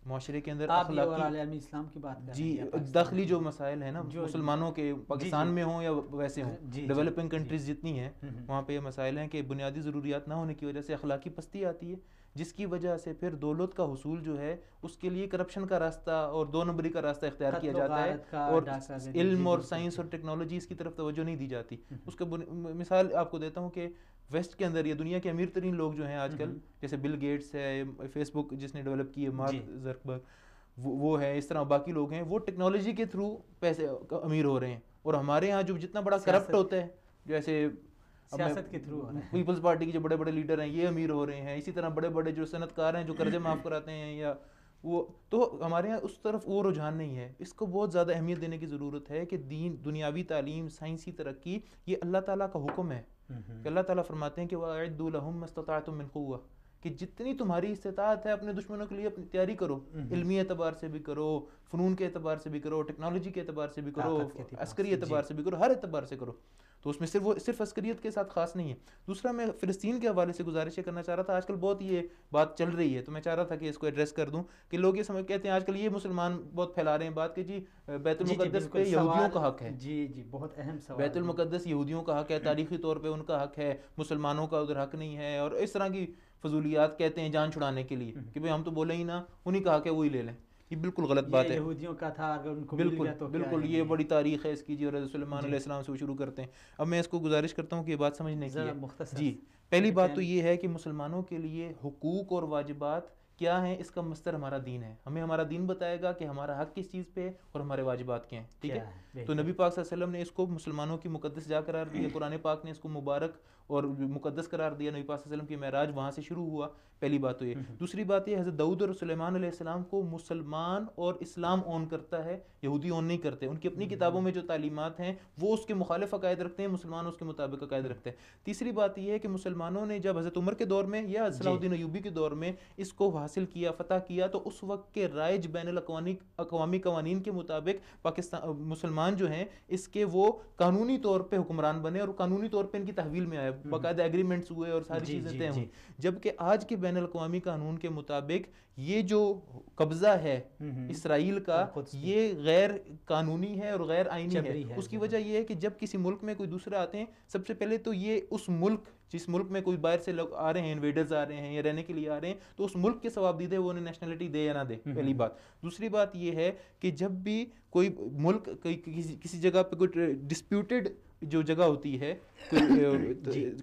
معاشرے کے اندر اخلاقی اسلام کی بات کر جی داخلی جو مسائل ہیں نا مسلمانوں کے، پاکستان میں ہوں یا ویسے ہوں، ڈیولپنگ کنٹریز جتنی ہیں وہاں پہ یہ مسائل ہیں کہ بنیادی ضروریات نہ ہونے کی وجہ سے اخلاقی پستی آتی ہے، جس کی وجہ سے پھر دولت کا حصول جو ہے اس کے لیے کرپشن کا راستہ اور دو نمبری کا راستہ اختیار کیا جاتا ہے، اور علم اور سائنس اور ٹیکنالوجی اس کی طرف توجہ نہیں دی جاتی. اس کا مثال آپ کو دیتا ہوں کہ ویسٹ کے اندر یا دنیا کے امیر ترین لوگ جو ہیں آج کل، جیسے بل گیٹس ہے، فیس بک جس نے ڈیولپ کی ہے، مارک زکربرگ وہ ہے، اس طرح باقی لوگ ہیں، وہ ٹیکنالوجی کے تھرو پیسے امیر ہو رہے ہیں. اور ہمارے یہاں جو جتنا بڑا کرپٹ ہوتا ہے، جیسے سیاست کے تھرو پیپلز پارٹی کے جو بڑے بڑے لیڈر ہیں یہ امیر ہو رہے ہیں، اسی طرح بڑے بڑے جو صنعت کار ہیں جو قرضے معاف کراتے ہیں یا وہ، تو ہمارے یہاں اس طرف وہ رجحان نہیں ہے. اس کو بہت زیادہ اہمیت دینے کی ضرورت ہے کہ دین، دنیاوی تعلیم، سائنسی ترقی، یہ اللہ تعالیٰ کا حکم ہے. کہ اللہ تعالیٰ فرماتے ہیں کہ وَأَعِدُّوا لَهُم مَّا اسْتَطَعْتُم مِّن قُوَّةٍ، کہ جتنی تمہاری استطاعت ہے اپنے دشمنوں کے لیے اپنی تیاری کرو، علمی اعتبار سے بھی کرو، فنون کے اعتبار سے بھی کرو، ٹیکنالوجی کے اعتبار سے بھی کرو، عسکری اعتبار سے بھی کرو، ہر اعتبار سے کرو. تو اس میں صرف عسکریت کے ساتھ خاص نہیں ہے. دوسرا میں فلسطین کے حوالے سے گزارش یہ کرنا چاہ رہا تھا، آج کل بہت یہ بات چل رہی ہے تو میں چاہ رہا تھا کہ اس کو ایڈریس کر دوں کہ لوگ یہ کہتے ہیں آج کل یہ مسلمان بہت پھیلا رہے ہیں بات کہ جی بیت المقدس پہ یہودیوں کا حق ہے. جی بہت اہم سوال. بیت المقدس یہودیوں کا حق ہے، تاریخی طور پہ ان کا حق ہے، مسلمانوں کا ادھر حق نہیں ہے، اور اس طرح کی فضولیات کہتے ہیں جان چھڑانے کے لیے کہ بھئی ہم تو بولے ہی نہ، انہیں کا حق ہے وہی لے لیں. یہ بالکل غلط بات ہے. یہودیوں کا تھا, اگر ان کو مل بالکل گیا تو بالکل یہ بڑی تاریخ ہے اس کی جی, اور حضرت سلیمان علیہ السلام سے وہ شروع کرتے ہیں. اب میں اس کو گزارش کرتا ہوں کہ یہ بات سمجھنے کی ہے. جی پہلی بات تو یہ ہے کہ مسلمانوں کے لیے حقوق اور واجبات کیا ہیں, اس کا مصدر ہمارا دین ہے. ہمیں ہمارا دین بتائے گا کہ ہمارا حق کس چیز پہ ہے اور ہمارے واجبات کیا ہیں. ٹھیک ہے, تو نبی پاک صلی اللہ علیہ وسلم نے اس کو مسلمانوں کی مقدس جا قرار دیا. قرآن پاک نے اس کو مبارک اور مقدس قرار دیا. نبی پاک صلی اللہ علیہ وسلم کی معراج وہاں سے شروع ہوا. پہلی بات تو یہ. دوسری بات یہ, حضرت داؤد اور سلیمان علیہ السلام کو مسلمان اور اسلام اون کرتا ہے, یہودی اون نہیں کرتے. ان کی اپنی کتابوں میں جو تعلیمات ہیں وہ اس کے مخالف عقائد رکھتے ہیں, مسلمان اس کے مطابق عقائد رکھتے ہیں. تیسری بات یہ ہے کہ مسلمانوں نے جب حضرت عمر کے دور میں یا صلاح الدین ایوبی کے دور میں اس کو حاصل کیا, فتح کیا, تو اس وقت کے رائج بین الاقوامی قوانین کے مطابق پاکستان مسلمان جو ہیں اس کے وہ قانونی طور پہ حکمران بنے اور قانونی طور پہ ان کی تحویل میں آئے, باقاعدہ ایگریمنٹس ہوئے اور ساری چیزیں طے ہوئی. جبکہ آج کے بین الاقوامی قانون کے مطابق یہ جو قبضہ ہے اسرائیل کا, یہ غیر قانونی ہے اور غیر آئینی ہے. اس کی وجہ یہ ہے کہ جب کسی ملک میں کوئی دوسرے آتے ہیں, سب سے پہلے تو یہ اس ملک, جس ملک میں کوئی باہر سے لوگ آ رہے ہیں, انویڈرز آ رہے ہیں یا رہنے کے لیے آ رہے ہیں, تو اس ملک کے ثوابدید ہے وہ انہیں نیشنلٹی دے یا نہ دے, پہلی بات. دوسری بات یہ ہے کہ جب بھی کوئی ملک کسی جگہ پہ کوئی ڈسپیوٹڈ جو جگہ ہوتی ہے,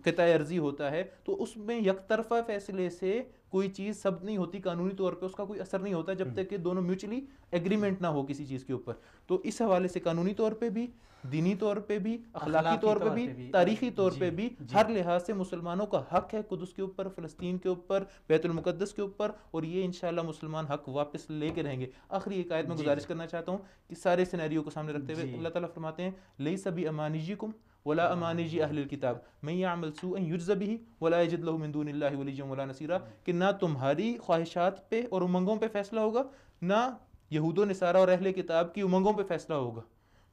قطع ارضی ہوتا ہے, تو اس میں یک طرفہ فیصلے سے کوئی چیز سب نہیں ہوتی, قانونی طور پہ اس کا کوئی اثر نہیں ہوتا جب تک کہ دونوں میوچلی ایگریمنٹ نہ ہو کسی چیز کے اوپر. تو اس حوالے سے قانونی طور پہ بھی, دینی طور پہ بھی, اخلاقی طور پہ بھی, تاریخی طور پہ بھی, ہر لحاظ سے مسلمانوں کا حق ہے قدس کے اوپر, فلسطین کے اوپر, بیت المقدس کے اوپر, اور یہ انشاءاللہ مسلمان حق واپس لے کے رہیں گے. آخری ایک آیت میں گزارش کرنا چاہتا ہوں کہ سارے سینیریو کو سامنے رکھتے ہوئے اللہ تعالیٰ فرماتے ہیں لیس بامانیجکم ولا امانیجی اہل الکتاب من یعمل سوءا یجز بہ ولا یجد له من دون اللہ ولیا ولا نصیرا, کہ نہ تمہاری خواہشات پہ اور امنگوں پہ فیصلہ ہوگا, نہ یہود و نصارہ اور اہل کتاب کی امنگوں پہ فیصلہ ہوگا.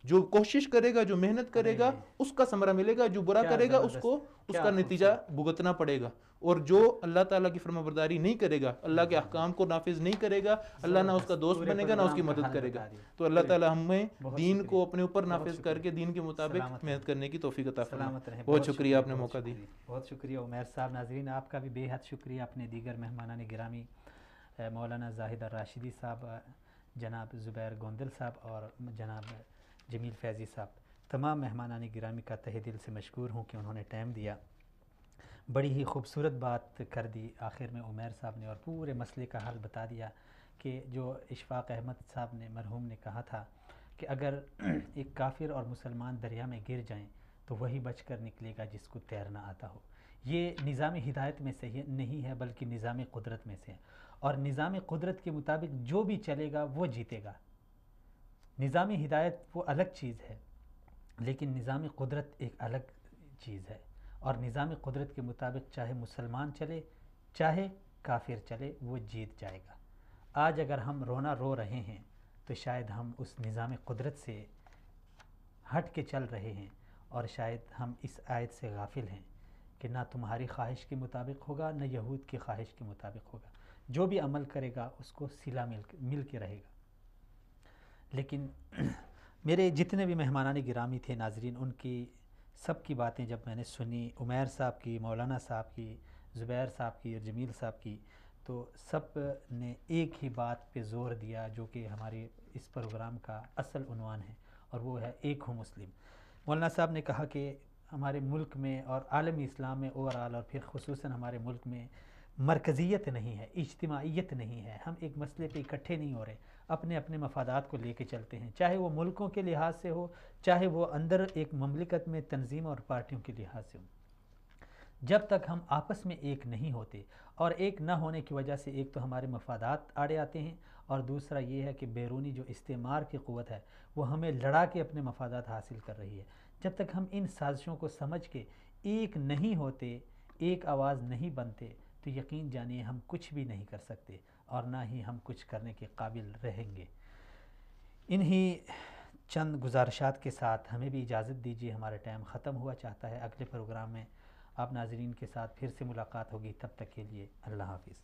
جو کوشش کرے گا, جو محنت کرے گا, اس کا ثمرہ ملے گا. جو برا کرے گا اس کو اس کا نتیجہ بھگتنا پڑے گا. اور جو اللہ تعالیٰ کی فرما برداری نہیں کرے گا, اللہ کے احکام کو نافذ نہیں کرے گا, اللہ نہ اس کا دوست بنے گا نہ اس کی مدد کرے گا. تو اللہ تعالیٰ ہمیں دین کو اپنے اوپر نافذ کر کے دین کے مطابق محنت کرنے کی توفیق عطا فرمائے. بہت شکریہ, آپ نے موقع دی. بہت شکریہ عمیر صاحب. ناظرین آپ کا بھی بے حد شکریہ. اپنے دیگر مہمانان گرامی مولانا زاہد الراشدی صاحب, جناب زبیر گوندل صاحب اور جناب جمیل فیضی صاحب, تمام مہمانان گرامی کا تہہ دل سے مشکور ہوں کہ انہوں نے ٹائم دیا. بڑی ہی خوبصورت بات کر دی آخر میں عمیر صاحب نے, اور پورے مسئلے کا حل بتا دیا کہ جو اشفاق احمد صاحب نے مرحوم نے کہا تھا کہ اگر ایک کافر اور مسلمان دریا میں گر جائیں تو وہی بچ کر نکلے گا جس کو تیرنا آتا ہو. یہ نظام ہدایت میں سے نہیں ہے بلکہ نظام قدرت میں سے ہے, اور نظام قدرت کے مطابق جو بھی چلے گا وہ جیتے گا. نظام ہدایت وہ الگ چیز ہے, لیکن نظام قدرت ایک الگ چیز ہے, اور نظام قدرت کے مطابق چاہے مسلمان چلے چاہے کافر چلے وہ جیت جائے گا. آج اگر ہم رونا رو رہے ہیں تو شاید ہم اس نظام قدرت سے ہٹ کے چل رہے ہیں, اور شاید ہم اس آیت سے غافل ہیں کہ نہ تمہاری خواہش کے مطابق ہوگا نہ یہود کی خواہش کے مطابق ہوگا. جو بھی عمل کرے گا اس کو صلہ مل کے رہے گا. لیکن میرے جتنے بھی مہمانان گرامی تھے ناظرین, ان کی سب کی باتیں جب میں نے سنی, عمیر صاحب کی, مولانا صاحب کی, زبیر صاحب کی اور جمیل صاحب کی, تو سب نے ایک ہی بات پہ زور دیا جو کہ ہمارے اس پروگرام کا اصل عنوان ہے, اور وہ ہے ایک ہو مسلم. مولانا صاحب نے کہا کہ ہمارے ملک میں اور عالمی اسلام میں اوورآل, اور پھر خصوصاً ہمارے ملک میں مرکزیت نہیں ہے, اجتماعیت نہیں ہے. ہم ایک مسئلے پہ اکٹھے نہیں ہو رہے, اپنے اپنے مفادات کو لے کے چلتے ہیں, چاہے وہ ملکوں کے لحاظ سے ہو چاہے وہ اندر ایک مملکت میں تنظیم اور پارٹیوں کے لحاظ سے ہو. جب تک ہم آپس میں ایک نہیں ہوتے, اور ایک نہ ہونے کی وجہ سے ایک تو ہمارے مفادات آڑے آتے ہیں, اور دوسرا یہ ہے کہ بیرونی جو استعمار کی قوت ہے وہ ہمیں لڑا کے اپنے مفادات حاصل کر رہی ہے. جب تک ہم ان سازشوں کو سمجھ کے ایک نہیں ہوتے, ایک آواز نہیں بنتے, تو یقین جانیے ہم کچھ بھی نہیں کر سکتے, اور نہ ہی ہم کچھ کرنے کے قابل رہیں گے. انہی چند گزارشات کے ساتھ ہمیں بھی اجازت دیجیے, ہمارا ٹائم ختم ہوا چاہتا ہے. اگلے پروگرام میں آپ ناظرین کے ساتھ پھر سے ملاقات ہوگی, تب تک کے لیے اللہ حافظ.